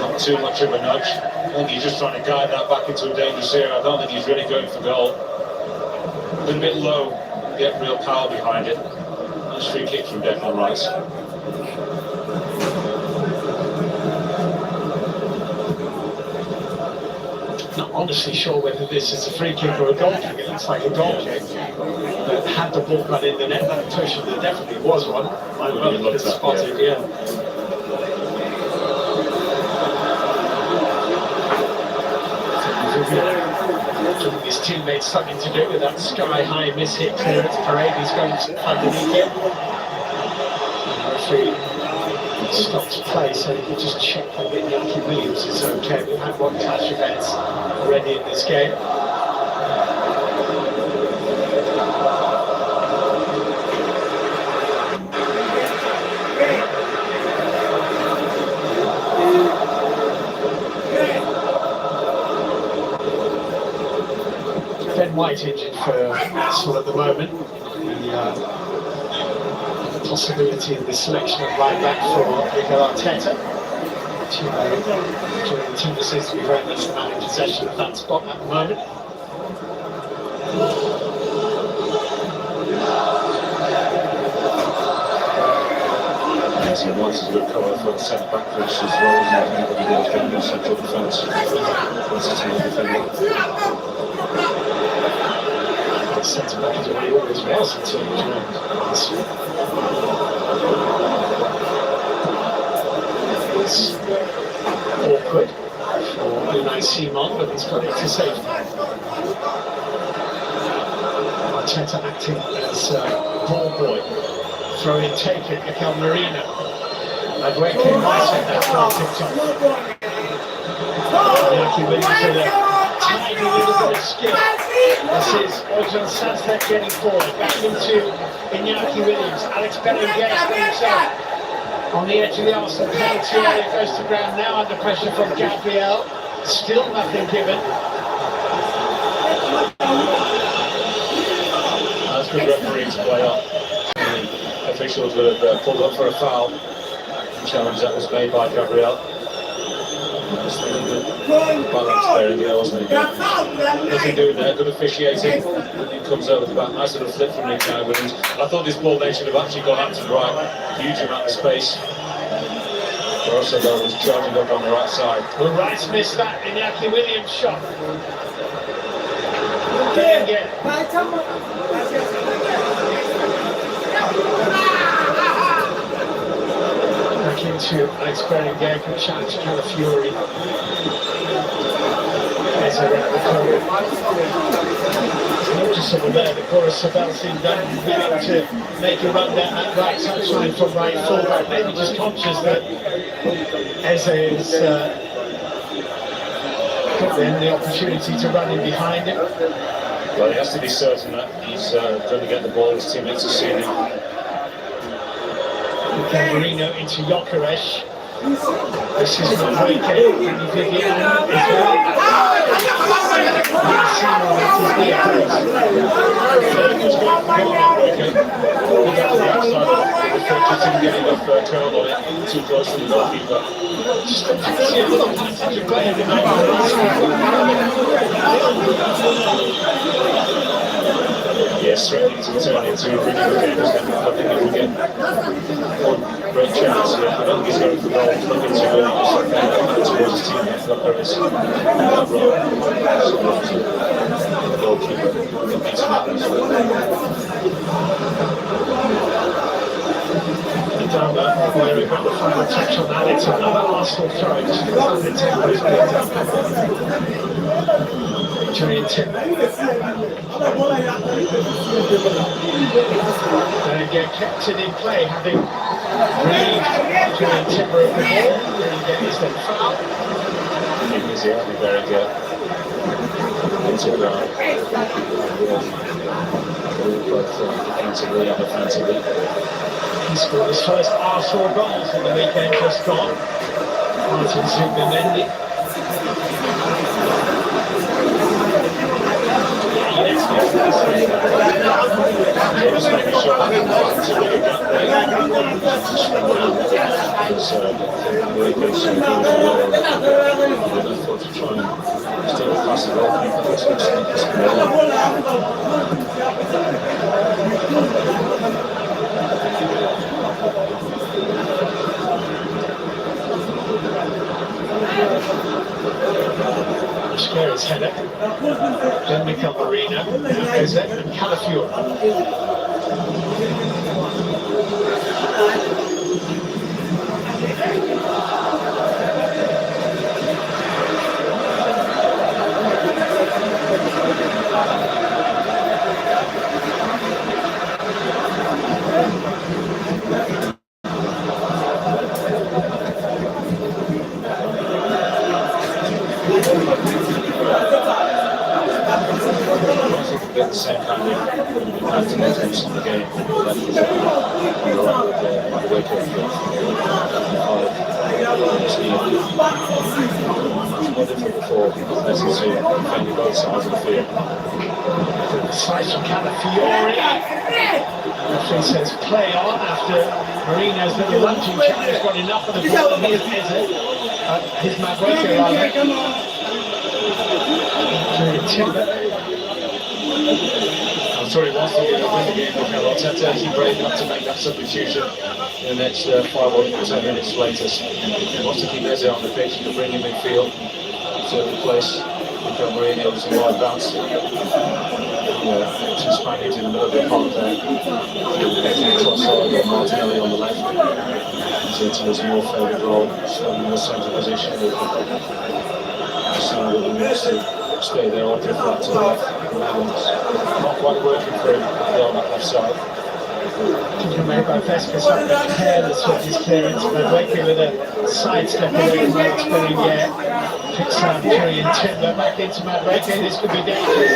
Not too much of a nudge. I think he's just trying to guide that back into a dangerous area. I don't think he's really going for goal. A little bit low, get real power behind it. Nice free kick from Declan Rice. Not honestly sure whether this is a free kick or a goal kick. It looks like a goal kick. But had the ball got in the net, that intuition there definitely was one. I would have spotted, yeah. Giving his teammates something to do with that sky-high miss-hit clearance. Paredes going underneath it. And referee stopped play so he could just check that Iñaki Williams is okay. We've had 1 clash of heads already in this game. Ben White injured for Arsenal at the moment. The possibility of the selection of right back for Mikel Arteta. The team seems to be very much the man in possession of that spot at the moment. Yes, he wants to recover for the centre back position as well. He's not going to central defence. Centre back is already always well central. It's awkward for Unai Simon, but he's got it to safety. Arteta acting as ball boy. Throw in, take it, Mikel Merino. And where came Rice at that from TikTok? Iñaki Williams with a tiny little bit of skill. This is Ojan Sandsted getting forward, back into Iñaki Williams. Alex Berenguer himself on the edge of the Arsenal penalty area, goes to ground now under pressure from Gabriel. Still nothing given. That's good refereeing to play up. Officials would have pulled up for a foul. The challenge that was made by Gabriel. Balance there in the air, wasn't it? Nothing doing there, good officiating. And it comes over the back. Nice little flip from Nick Williams. I thought this ball then should have actually gone out to the right. Huge amount of space. Barroso was charging up on the right side. Well, Rice missed that Iñaki Williams shot. Again. Back into Alex Berenguer, good challenge, Calafiori. There's a recovery. Noticeable there that Boris Sabel seemed willing to make a run down that right touchline from right fullback. Maybe just conscious that Eze is got then the opportunity to run in behind him. Well, he has to be certain that he's going to get the ball. His teammates are seeing him. Marino into Gyökeres. This is not breaking. Vivian is well. Just didn't get enough curl on it, too close to the goalkeeper. Just a little passage of play every now and then. Yes, threatening to turn into a really good game, isn't it? I think if we get one great chance here, I don't think he's going for goal. He's looking too early, just towards his teammates. Look, there is that run. So, the goalkeeper beats him up. Down that where we got the final touch on that. It's another Arsenal throw. Just the tempo is built up. Julian Timber. And get kept in play, having relieved Julian Timber of the ball. And get his then foul. He's very good. Into ground. Both defensively and offensively. He scored his first Arsenal goals in the weekend just gone. Martin Zubimendi. Just making sure that to really get there. Because really good to try and still pass the Scari's header, then Mikel Marino, Jose and Calafiore. The same kind of activities in the game. As you see, defending both sides of the field. Slice from Calafiore. Referee says play on after Marino's little lunging check. He's got enough of the ball, and here's his Maguire rather. I'm sure he wants to win the game, but Arteta is brave enough to make that substitution in the next 5 or 10 minutes latest. He wants to keep Eze on the pitch to bring him in field to replace Mikel Marino's wide bounce. Two Spaniards in the middle of the park there. Trossard and Martinelli on the left. Into his more favoured role, in the centre position. He needs to stay there or drift that to the left. Not quite working for him on that left side. Made by Vesca's careless with his clearance, but Wakey with a sidestep away from Alex Berenguer. Picks out Julian Timber back into Madueke. This could be dangerous.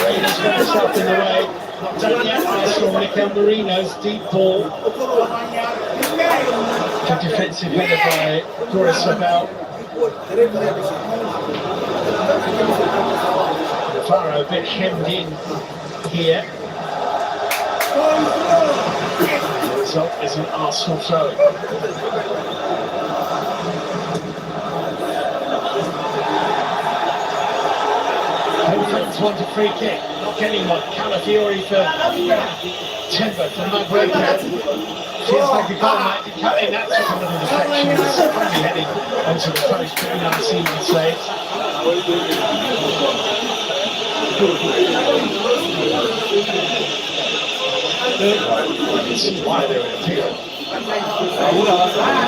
Raiders got himself in the way. Not done yet. Arsenal, Mikel Marino's deep ball. Good defensive header by Doris Sabel. Faro a bit hemmed in here. The result is an Arsenal throw. Home fans want a free kick, not getting one. Calafiore for Timber for Maguire. Feels like a goal might be cut in. That took a little deflection. It's probably heading onto the post. Pretty nice, you would say. This is why they're in appeal.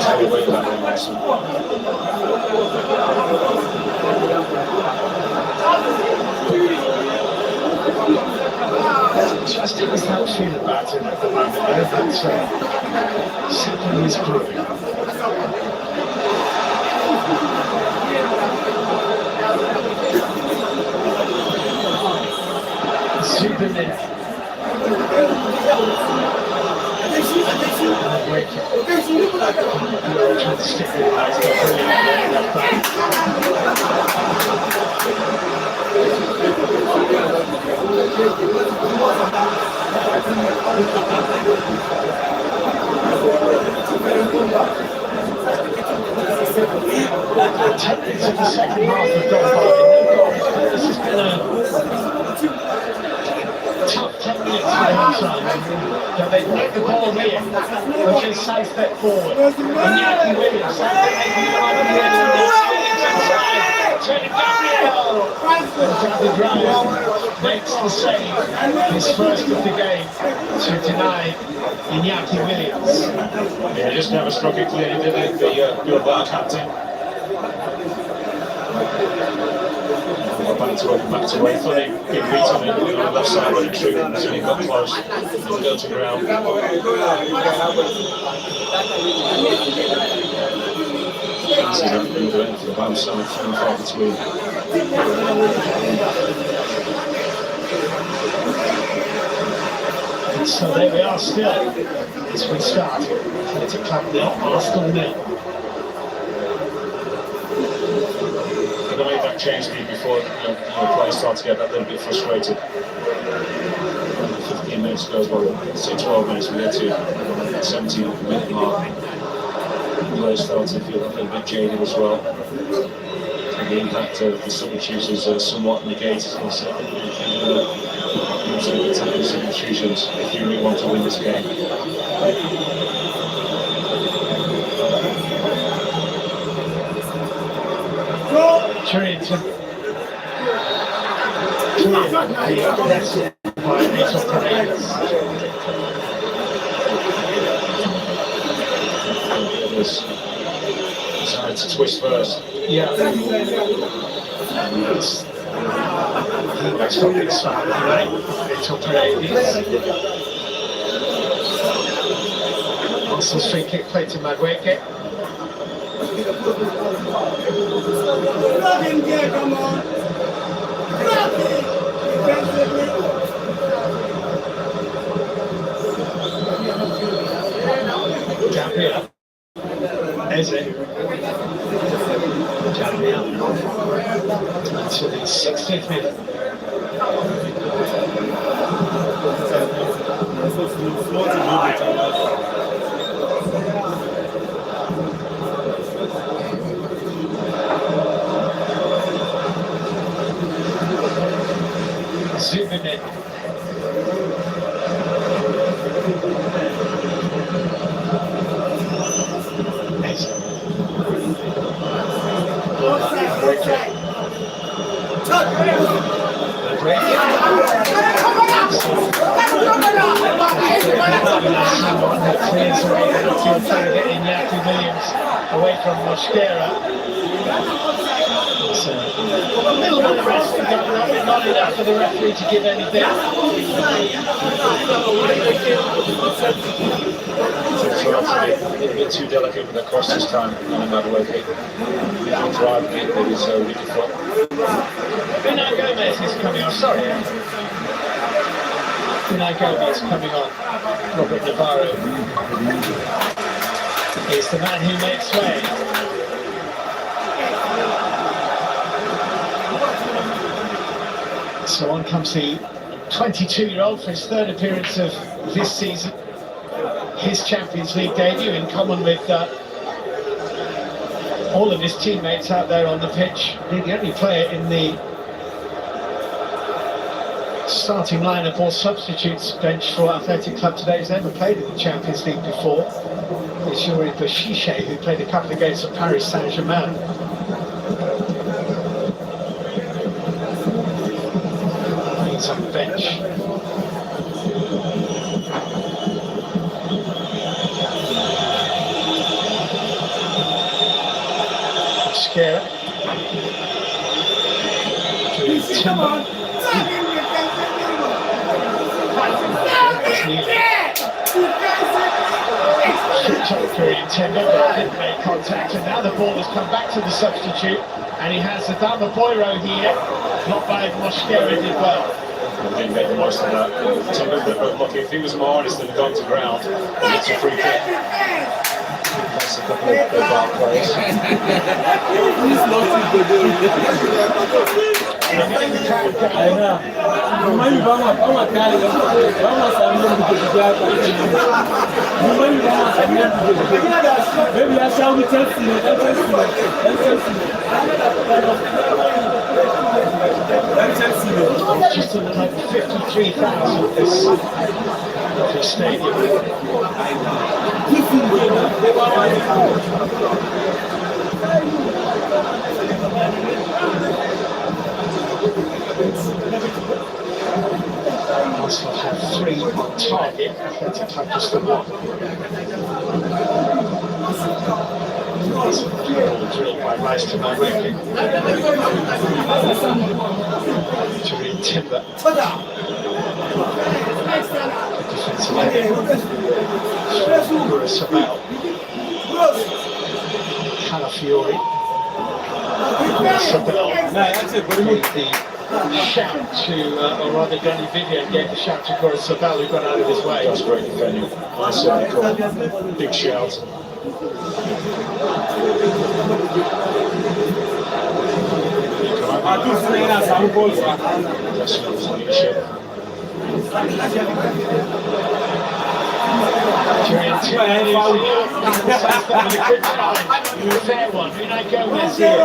Take away that one, Arsenal. Just has that feel about him at the moment. That something is brewing. Superman. Madueke. Trying to stick with that. He's got brilliant left back. The 10 minutes of the second half have gone by. This has been a tough 10 minutes for the half-time. They make the ball here, which is side step forward. And Iñaki Williams, turning Gabriel. And David Ryan makes the save, his first of the game, to deny Iñaki Williams. Yeah, just never struck it clearly, did they? The Bilbao captain. Back to where he thought he'd been beaten on the left side of the tree until he got close and go to ground. Easy enough to do it for the bounce on the far between. So there we are still, as we start. Athletic Club 0, Arsenal 0. The way that changed me before players start to get that little bit frustrated. 15 minutes goes, well, say 12 minutes, we get to 17-minute mark. Players start to feel a little bit jaded as well. And the impact of the substitutes is somewhat negated. Substitutions if you really want to win this game. Charrington. Aggressive by Rachel Perez. Decided to twist first. Yeah. That's what it's right. Rachel Perez. Arsenal's free kick played to Madueke. Plug in there, come on. Plug in. Defensively. Gabriel. Eze. Gabriel. Until the 60th minute. Zooming in. Iñaki Williams away from Mosquera. So, a little bit of wrestling going on, but not enough for the referee to give anything. A little bit too delicate with the cross this time, no matter where he driving it with his wicked foot. Unai Gomez is coming on, sorry. Unai Gomez coming on. Robert Navarro is the man who makes way. So on comes the 22-year-old for his third appearance of this season. His Champions League debut in common with all of his teammates out there on the pitch. Being the only player in the starting lineup or substitutes bench for Athletic Club today who's never played in the Champions League before. It's Yuri Bashiche, who played a couple of games for Paris Saint-Germain. He's on the bench. Mosquera. Come on. Very intended, but didn't make contact, and now the ball has come back to the substitute, and he has Adama Boiro here, not by Mosquera, did well. And didn't make the most of that. But look, if he was more honest and gone to ground, it's a free kick. That's a couple of Bilbao players. Maybe I shall be testing it. Just in like 53,000 this stadium. Arsenal have 3 on target, Athletico just the 1. It's a drill by Rice to Malrekin. To read Timber. Defensive Sabal. Calafiori. Sabal. The shout to, or rather Danny Vivian gave the shout to Goris Sabal, who got out of his way. That's great defending. Nice call. Big shout. Fair one, Unai Gomez here.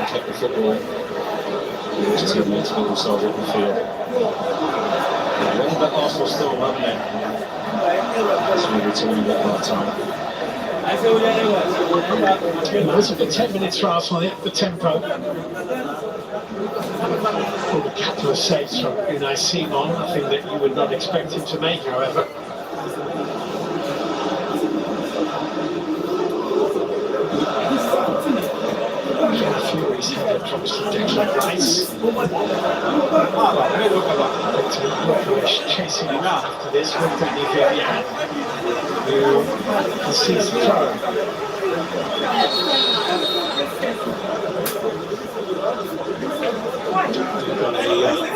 Kept the football. His teammates put themselves up the field. A little bit Arsenal still, haven't they? That's maybe to win at half time. It's a 10 minutes for Arsenal, the tempo. A couple of saves from Unai Simon, nothing that you would not expect him to make, however. Fury's header drops to Declan Rice. Chasing him after this with Danny Vivian, who concedes the throw.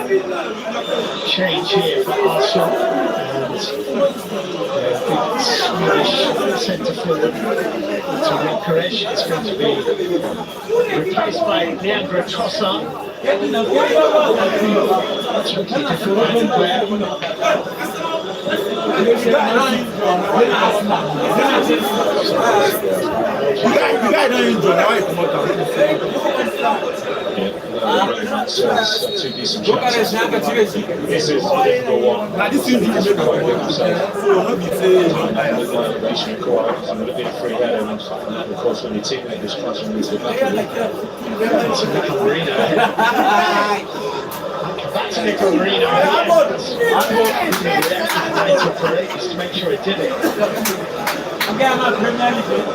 We've got a change here for Arsenal, and big Swedish centre forward to Koresh is going to be replaced by Leandro Trossard. Two decent chances. This is a difficult one. Now this seems to be quite good himself. Elevation required. It would have been a free header, and of course when your teammate was crashing into the back of That's Nico Marino. Just to make sure it did it. I'm getting my Premier League.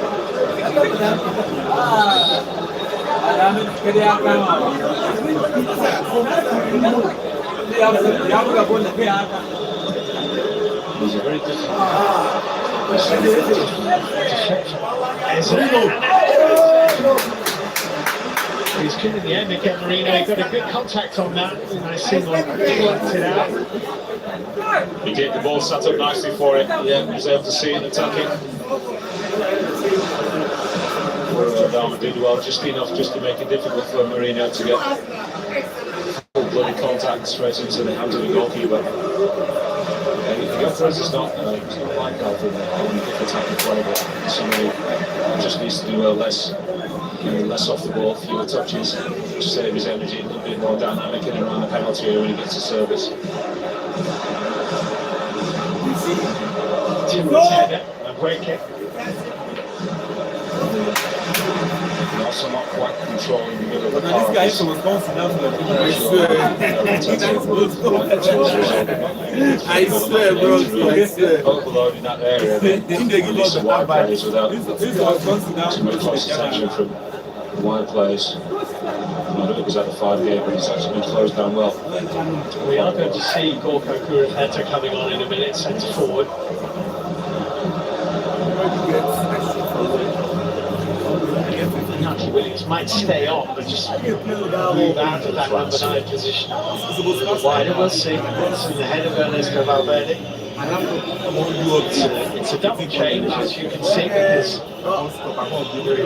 He's a very difficult. He's killing the end, Miguel Marino. He got a good contact on that. Nice single, worked it out. He gave the ball set up nicely for it. Yeah, he was able to see it attacking. Dama did well, just enough just to make it difficult for Marino to get full bloody contact straight into the hands of the goalkeeper. If you go for us, it's not like Alfred, if attacking play, but somebody just needs to do less off the ball, fewer touches, to save his energy, a little bit more dynamic in and around the penalty area when he gets to service. Timber's header, a great kick. Also not quite controlling the middle of the This guy is from Wisconsin. I swear, bro. I swear. Overloading that area. They give us some wide players without too much close attention from the wide players. I don't think it was at the 5 game, but he's actually been closed down well. We are going to see Gorko Kuraheta coming on in a minute, centre forward. might stay on, but just move out of that number 9 position. Wider, we'll see. Watson ahead of Ernesto Valverde. It's a double change, as you can see, because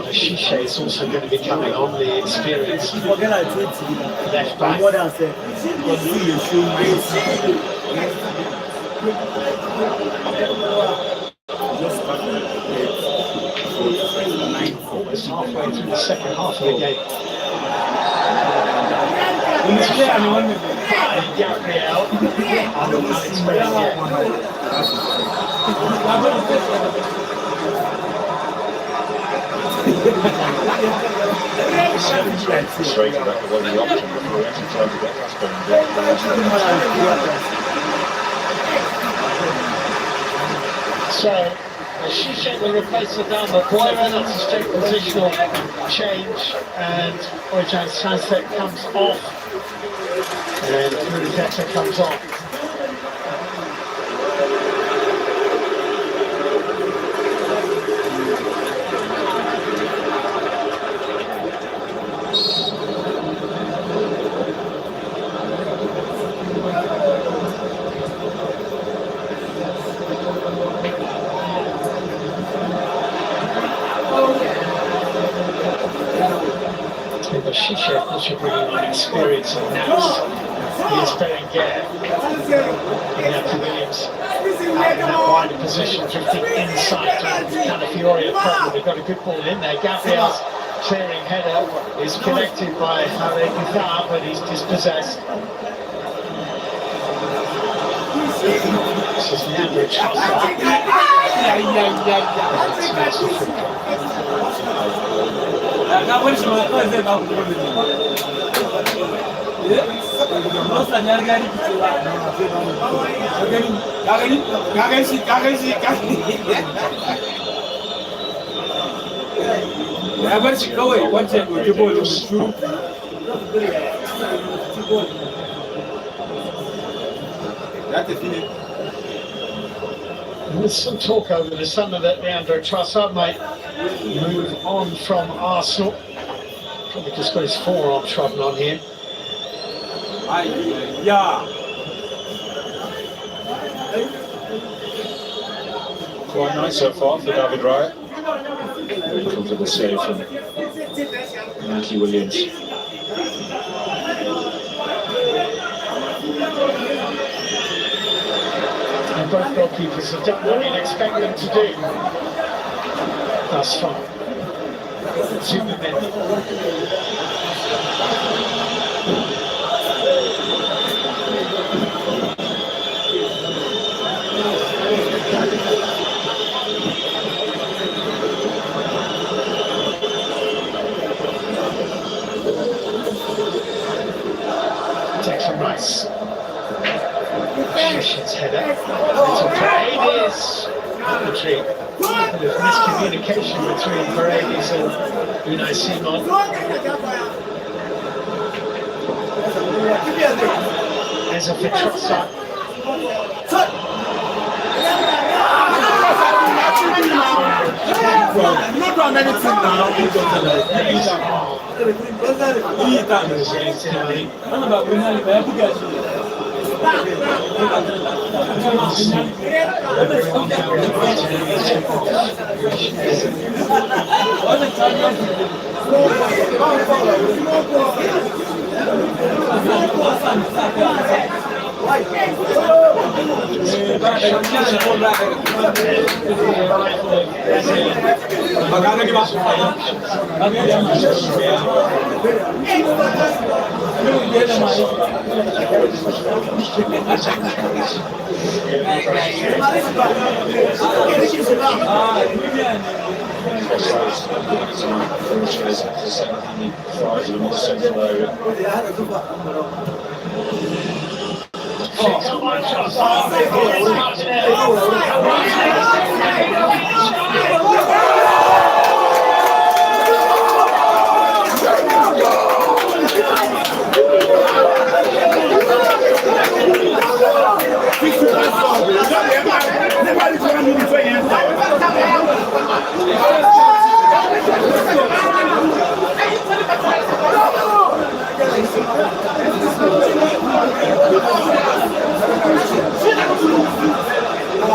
Shisha is also going to be coming on, the experienced left back. Almost halfway through the second half of the game. Gabriel, Straight back to one of the options before he actually tried to get past him. So, Shisha will replace Adama Boyra. That's a straight positional change, and Ojan Sunset comes off, and Mudiketa comes on. Shisha, of course, you're bringing on experience and nous. Here's Berenguer. Iñaki Williams out in that wider position, drifting inside to Calafiori at front. They've got a good ball in there. Gabriel's clearing header is connected by Harry Pizarro, but he's dispossessed. This is Leandro Trossard. There's some talk over the summer that Leandro Trossard might move on from Arsenal. Probably just got his forearm trodden on here. Quite nice so far for David Raya. Very comfortable save from Iñaki Williams. And both goalkeepers have done what you'd expect them to do thus far. Zubimendi. Declan Rice. Shisha's header. Little Paredes. Commentary. A bit of miscommunication between Paredes and Unai Simon. As a Trossard. Not done anything now.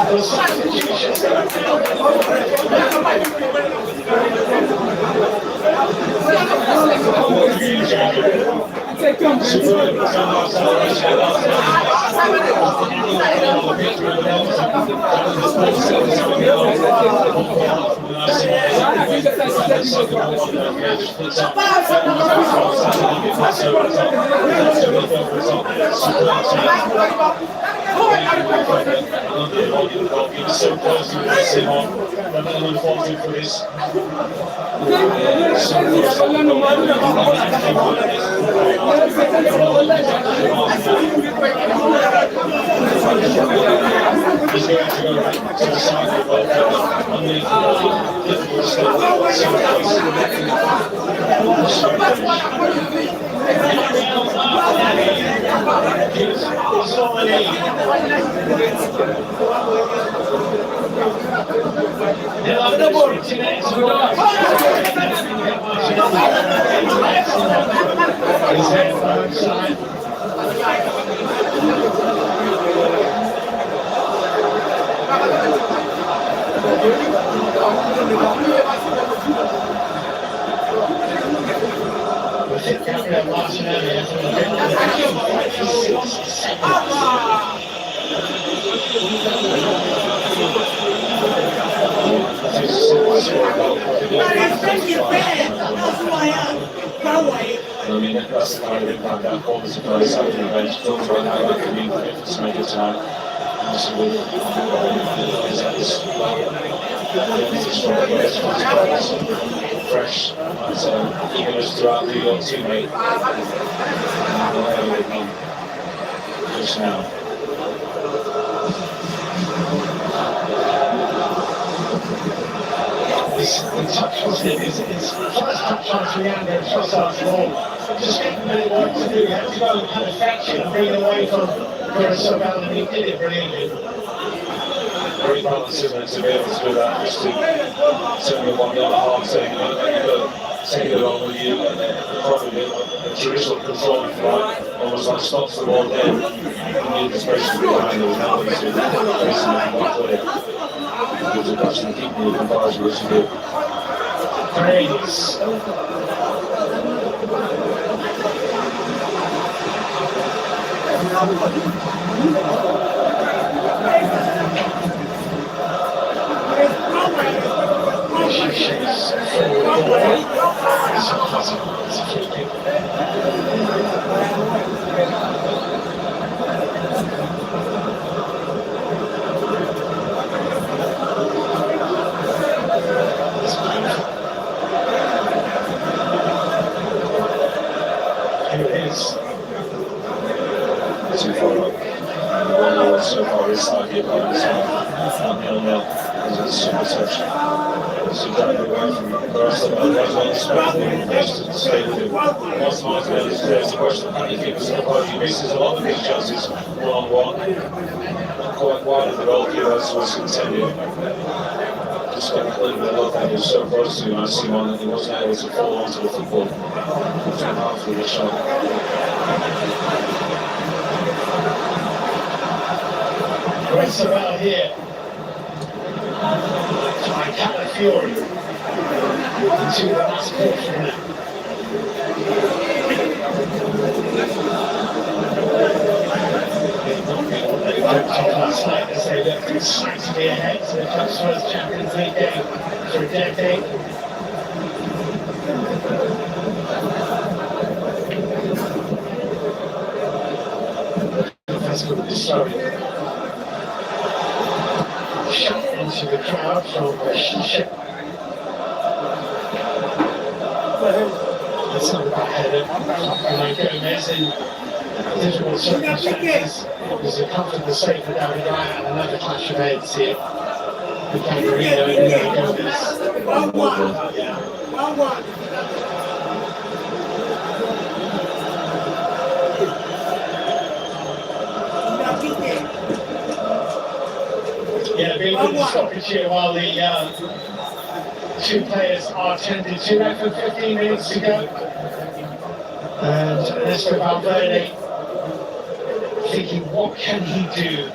The substitutions. So close to missing on, and then unfortunate for this. He's going to go back to the side of I mean, that's the kind of impact that performance of players have on the bench. Don't throw out that can be difference to make a time. Absolutely. Fresh. So, eagerness throughout the teammate. Just now. The touch was his first touch on Triander and Trossard's ball. Just didn't really know what to do. He had to go and kind of fetch it and bring it away from Sobel, and he did it brilliantly. Very balanced, isn't it, to be able to do that, just to turn the one down the half, saying, you've got to take it along with you, and then probably a traditional control, if you like, almost like stops the ball dead. You need the space to be behind, there was nothing to facing that one player. It was a question of keeping the composure, which he did. Praise. Too far up. So far inside the opponent's half. 1-0. It's a super touch. It's exactly away from the rest of the best to stay with him. Once Martinelli is there, it's a question of how you keep us in the ball. He misses a lot of these chances one-on-one. Not quite wide of the goalkeeper, as was intended. Just got a little bit of luck, and he was so close to him. I see one that he wasn't able to fall onto the football. After the shot. Race around here. By Calafiori. Into the last quarter now. Last night as they look excitedly ahead to the club's first Champions League game for a decade. Sorry. Shot into the crowd from Shisha. That's not a bad header. And Gomez in difficult circumstances was a comfortable save for David Ryan, and another clash of heads here. With Gambarino and Gomez. 1-1. Yeah, being good stoppage here while the two players are tended to. Left for 15 minutes to go. And Ernesto Valverde thinking, what can he do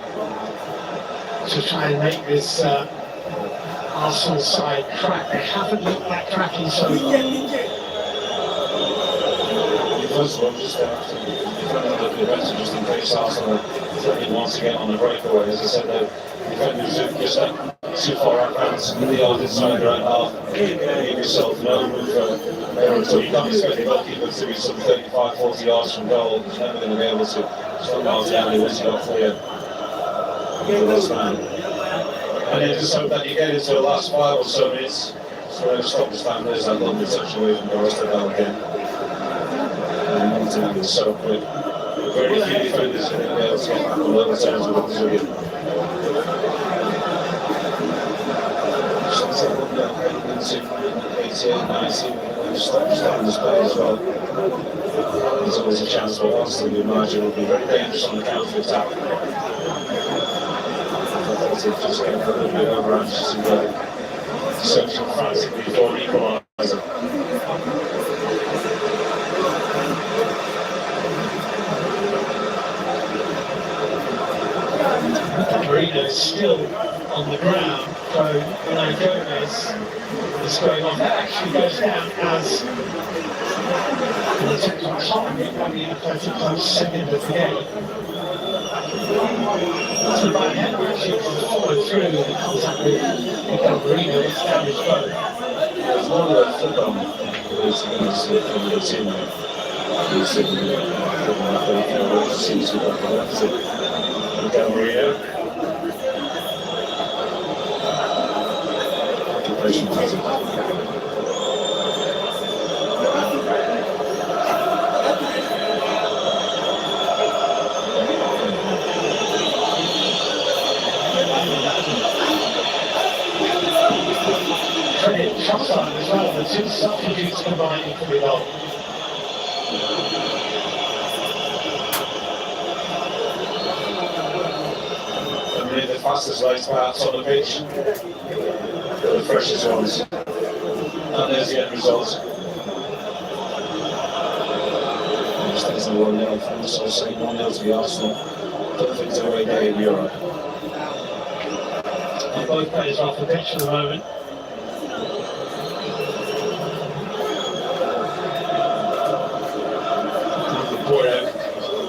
to try and make this Arsenal side crack. They haven't looked like cracking so far. First of all, just have to defend a little bit better just in case Arsenal wants to get on the breakaway. As I said, the defenders have just too far advanced in the yard inside their own half. Give yourself no room for error at all. You can't expect the goalkeeper to be some 35, 40 yards from goal. He's never going to be able to stop miles down once you got clear the last man. And then just hope that you get into the last 5 or so minutes. So we're going to stop the stand. There's that lovely touch away from the rest of that again. And so quick. Very few defenders are going to be able to get back on level terms with Brazilian. Shots up into 88, 90, starting this play as well. There's always a chance for Arsenal to imagine will be very dangerous on the counter attack. Athletic just getting a little bit over anxious and searching frantically for an equaliser. Marino is still on the ground, so Gomez is going on. That actually goes down as an attempt on top of it by the Athletico second of the game. So by hand actually followed through the contact with Marino, it's damaged both. There's one of the football is from the team. He's sitting there, seems to have left it. Marino. Occupation hazard. Credit Trossard as well, the two substitutes combining for the goal. The fastest legs perhaps on the pitch, the freshest ones, and there's the end result. Stays the 1-0 from the sort of saying 1-0 to the Arsenal. Perfect away day in Europe. And both players are off the pitch at the moment.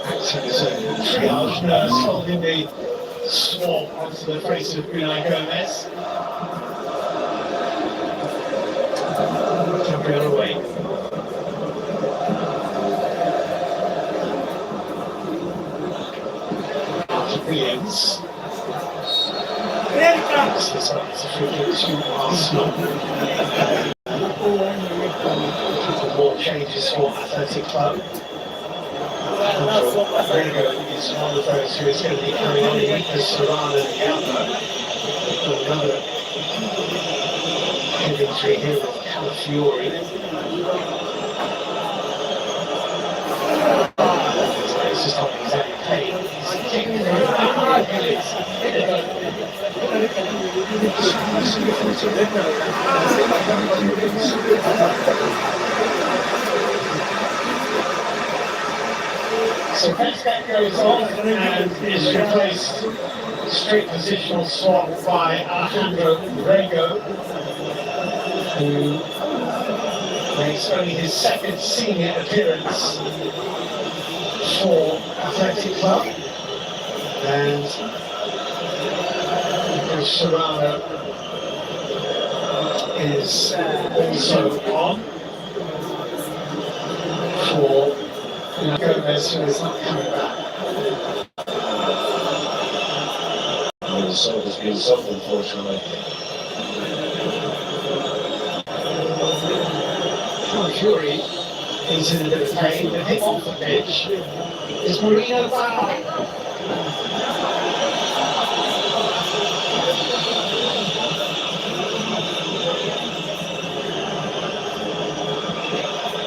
Acting as a triage nurse holding the swab onto the face of Bruno Gomez. Gabriel away. After Williams. This one is a free kick to Arsenal. More changes for Athletico. Rego is one of those who is going to be carrying on with Serrano and Gamba. Another head injury here with Calafiori. It's just not exactly pain. He's kicking it So Pescat goes off and is replaced, straight positional swap by Alejandro Rego, who makes only his second senior appearance for Athletic Club. And Serrano is also on for Gomez, who is not coming back. The result has been soft, unfortunately. Fury is in a bit of pain. The hit off the pitch is Marino foul.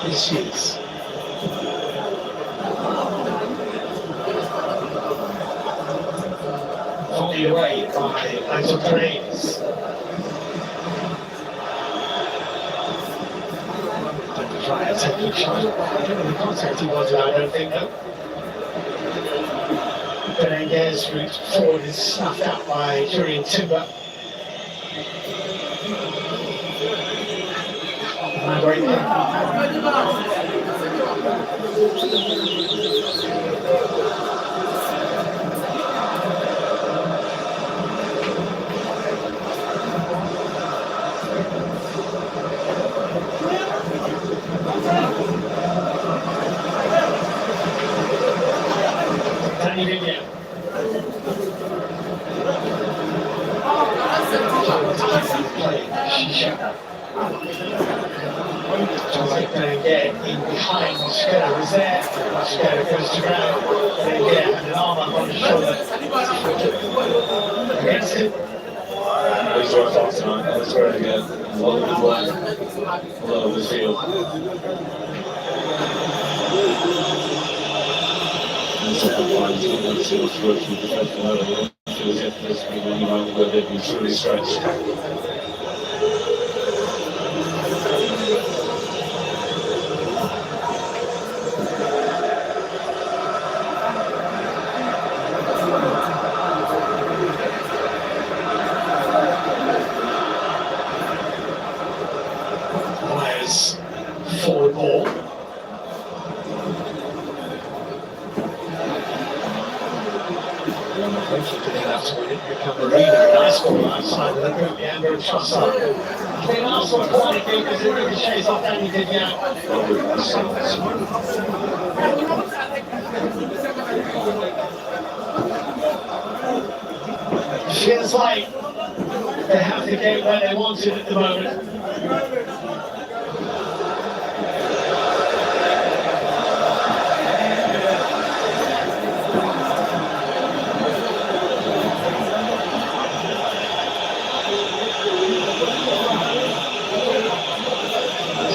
This is fully away by Angel Cranes. Try a technique shot. I don't know the contact he wanted, I don't think, though. Benenguer's route forward is snuffed out by Julian Timber. Again, in behind Skella was there. Skella goes to ground. Again, and an arm up on his shoulder. Against him. He's right off tonight. That's great again. A lot of good work. A lot of the field. And the second line is going to see what's working with the defensive level. It feels like there's been any moment where they've been truly stretched. Forward ball. Nice ball outside of the group, the Amber and Trossard. The last one point because it ricochets off Danny Vivian. Feels like they have the game where they want it at the moment.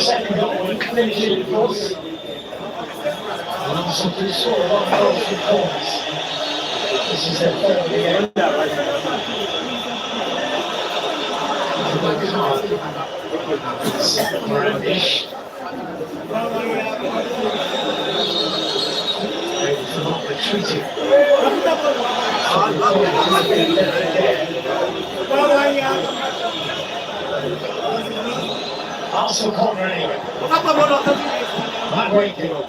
Second goal will finish it, of course. And also to score one goal from corners. This is their third game. Brandish. Maybe for not retreating. Arsenal corner anyway. Matt Wakefield.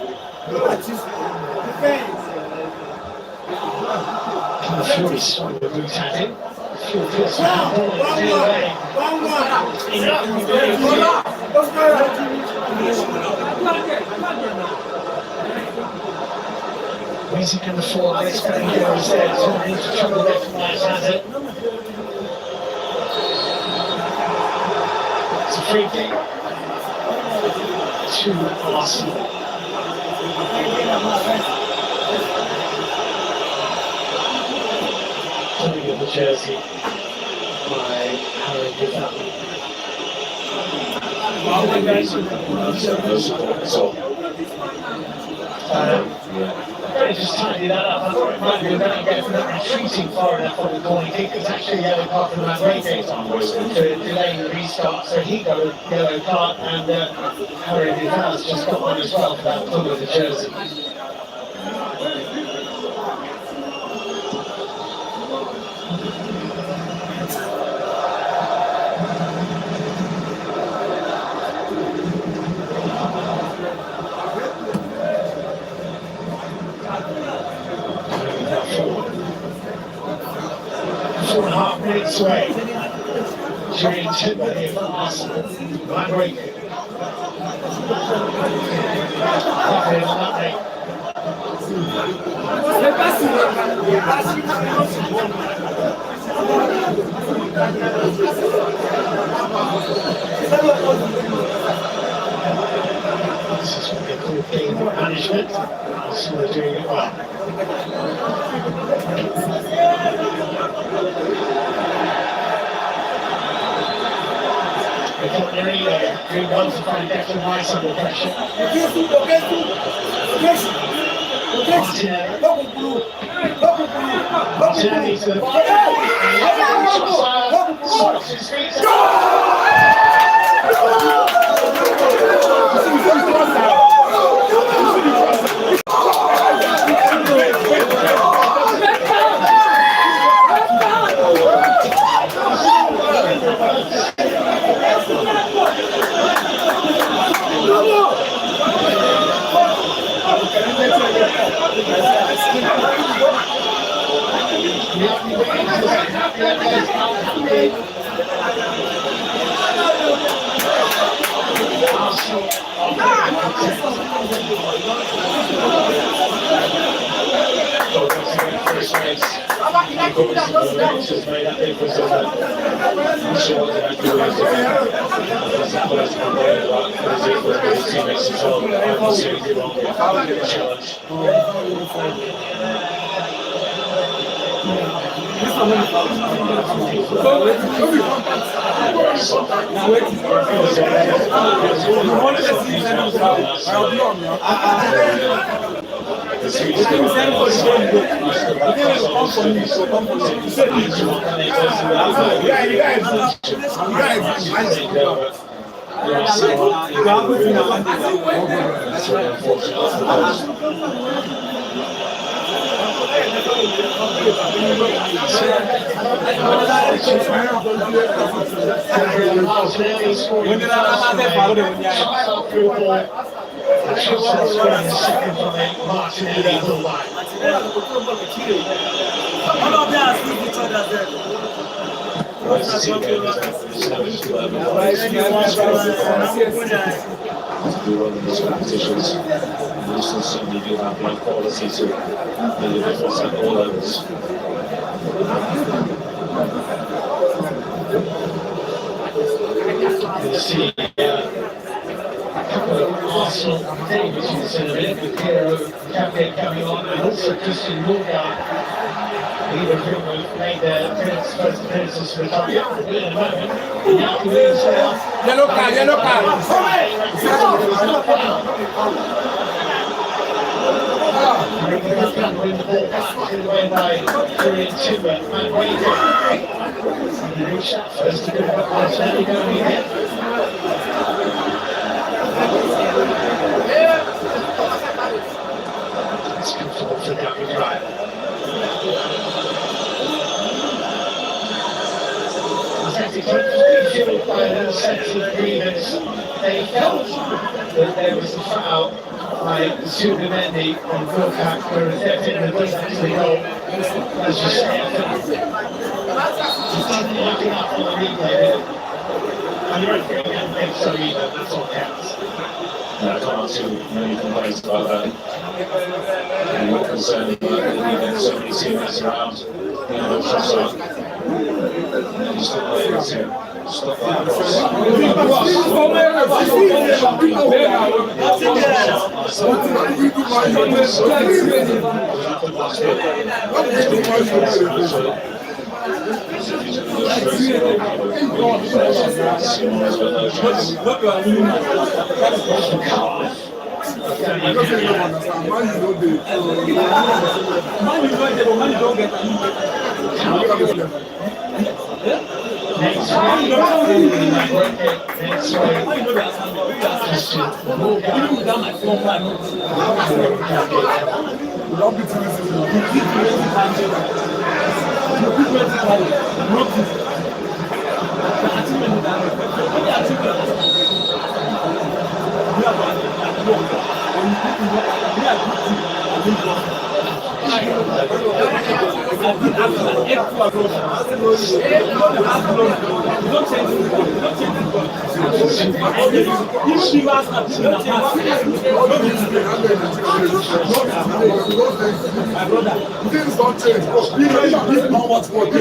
Fury swung the boot at him. Fury feels now. Waiting in the forward, it's going to go instead. So he needs to trouble there from Nice, has it? It's a free kick. To Arsenal. Pulling of the jersey by Harry Gifford. Just tidy that up. I thought it might be a better get for not retreating far enough on the corner kick. It's actually a yellow card for the Madrid to delay the restart. So he got a yellow card, and Harry Gifford's just got one as well for that pull of the jersey. Four and a half minutes away. Julian Timber here for Arsenal. Van Rijk. This is what they call game management. Arsenal are doing it well. Green ones to find Declan Rice under pressure. Martinelli to the stops his feet. These competitions, you still certainly do have the quality to make a difference at all levels. You see a couple of Arsenal debutants in a minute with Piero Campbell coming on, and also Christian Morgan. Either of whom have made their first appearances for the club in a moment. Now he moves there. Yellow card, yellow card. By a sense of grievance, they felt that there was a foul by Suleiman on Wilcock for a definite that doesn't actually go. As you say, just didn't look it up on the replay. And the referee didn't think so either, that's all counts. I can't too many complaints about that. I'm more concerned about that so many teammates around. You know, just not able to stop that Things don't change. People know what's going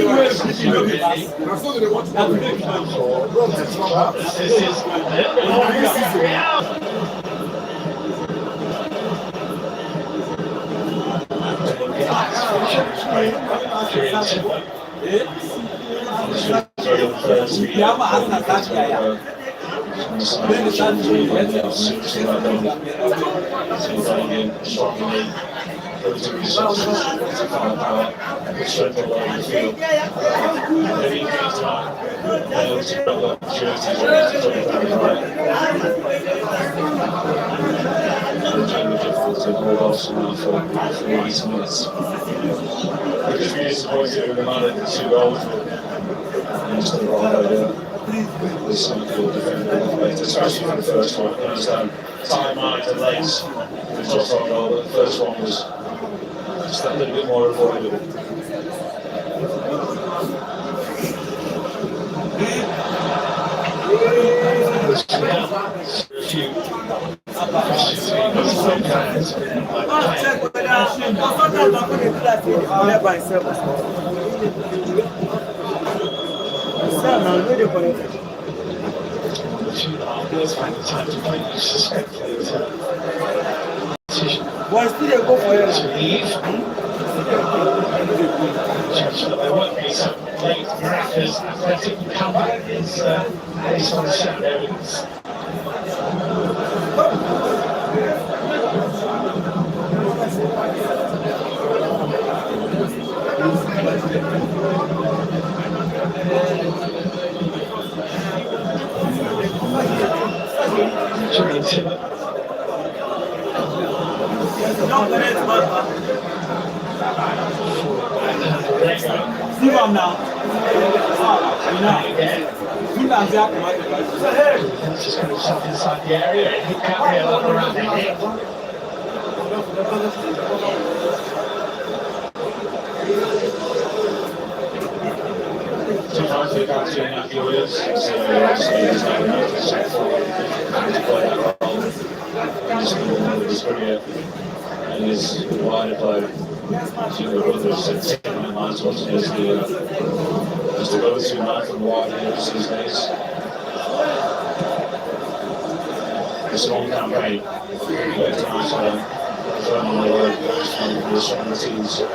disappointed with the man at 2 goals. Just the right idea. With some good defending, especially for the first one. I understand time out and legs with just on goal, but the first one was just a little bit more avoidable. Well, still they go for it. There won't be some late miraculous athletic comeback is based on sound evidence. See him now. Just going to stop inside the area and hit Gabriel up around the head. Sometimes they can't see enough viewers, so he's not enough to set forward to play that role. He's going to win his career and his wider play. I think the brother said 7 lines wasn't as the go-to man from wide areas these days. It's a long campaign. Tonight, firm on the road, one of the stronger teams in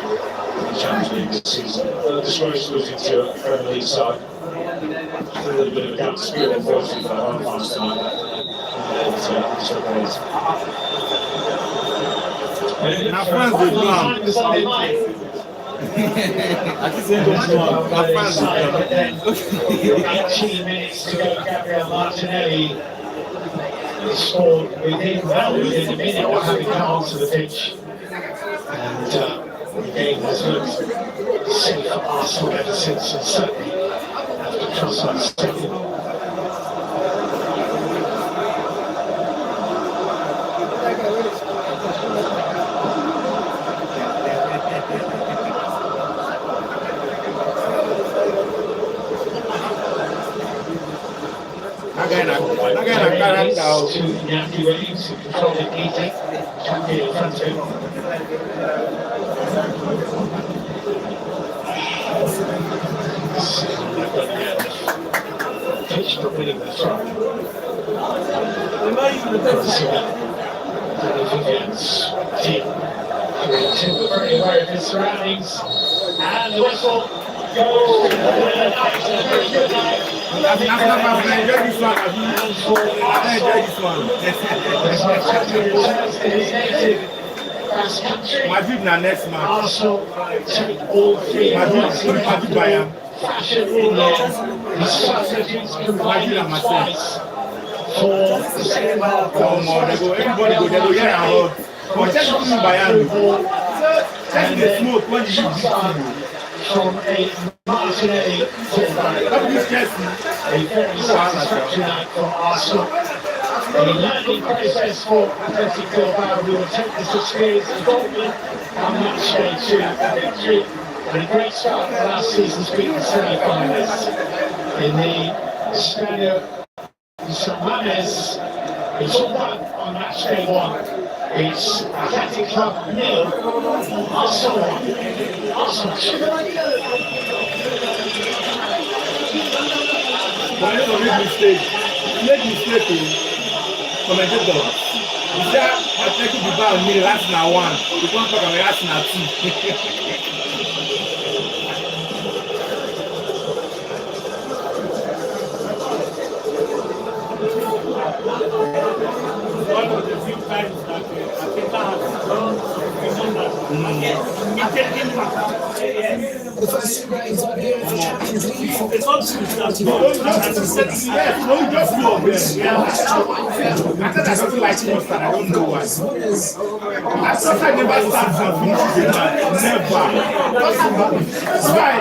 the Champions League this season. Disgrace losing to a Premier League side. A little bit of a gap to spill, unfortunately, for home fans tonight. My friends will come. I can say those ones. My friends will come. 18 minutes to go, Gabriel Martinelli scored within a minute of having come onto the pitch. And the game has looked safe for Arsenal ever since, and certainly after Trossard's second. To Yankee Williams, who controlled it neatly, Yankee in front of him. Pitch for winning the throw. Very aware of his surroundings, and the whistle goes. Very good night. Madrid na next match. Arsenal take all three. Fashion in there. The substitutes combining twice for the second half. Everybody go here and roll. But check who's Bayern. Check the smoke when you from a Martinelli to a very satisfactory night for Arsenal. A learning process for Athletico Bilbao, who will take this experience to Dortmund on match day 2 victory. And a great start for last season's beaten semi-finalists in the Estadio San Mamés. It's all done on match day 1. It's Athletico 0, Arsenal 1. Arsenal 2. Make mistake commentator. You say Athletico Bilbao nil, Arsenal 1. You can't talk about Arsenal 2. One of the few times that Ateta has done The first two games are here for Champions League. it's not true. Yes, no, just go there. I thought I something like mustard. I don't know why. I thought I never start from finishing the match. Never. Why?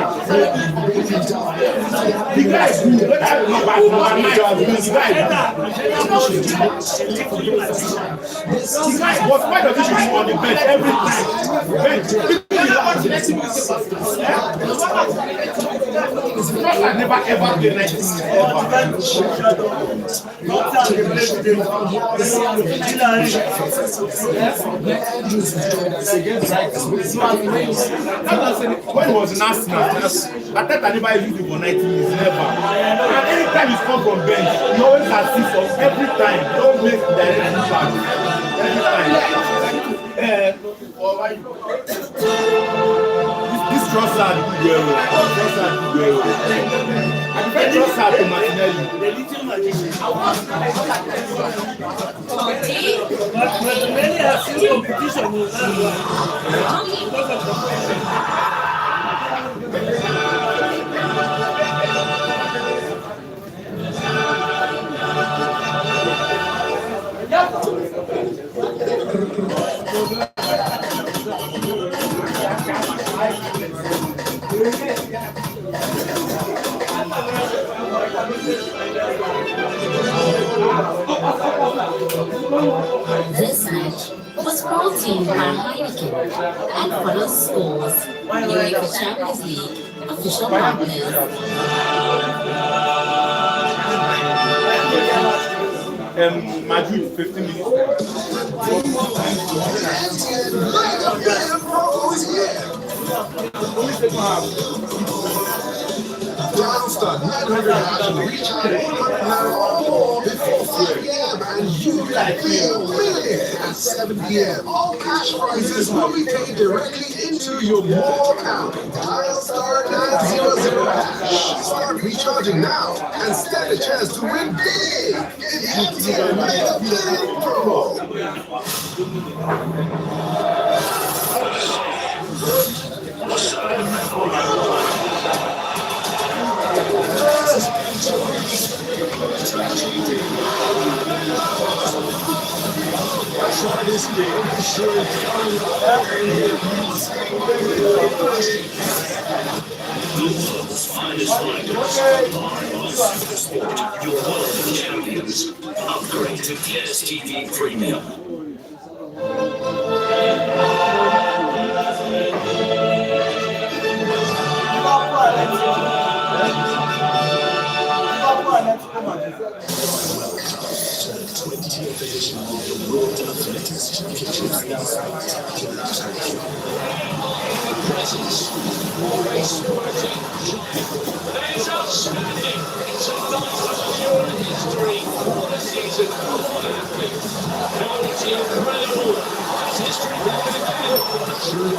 The guy is good. Whether I know back or not, the guy is good. But why does he should be on the bench every time? never ever been 19 minutes ever. When he was in Arsenal, I thought I never used it for 90 minutes, never. And anytime you come from bench, you always assist us every time. Don't make direct impact. Every time. This Trossard did well. I prefer Trossard to Martinelli. The little magician. Martinelli has seen competition. This match was brought to you by Heineken and for the scores, UEFA Champions League official partners. Madrid 15 minutes. Downstart 900 and recharge 100 naira or more before 5 p.m. and you can be a millionaire at 7 p.m. All cash prizes will be paid directly into your mall account. Dial star 900 hash. Start recharging now and stand a chance to win big in the MTN Mega Million promo. Your world of champions. Upgrade to DSTV Premium. The 20th edition of the World Athletics Championship. Presence, more race, more team. There's outstanding. It's a nice history for the season. Now it's incredible. It's history. Through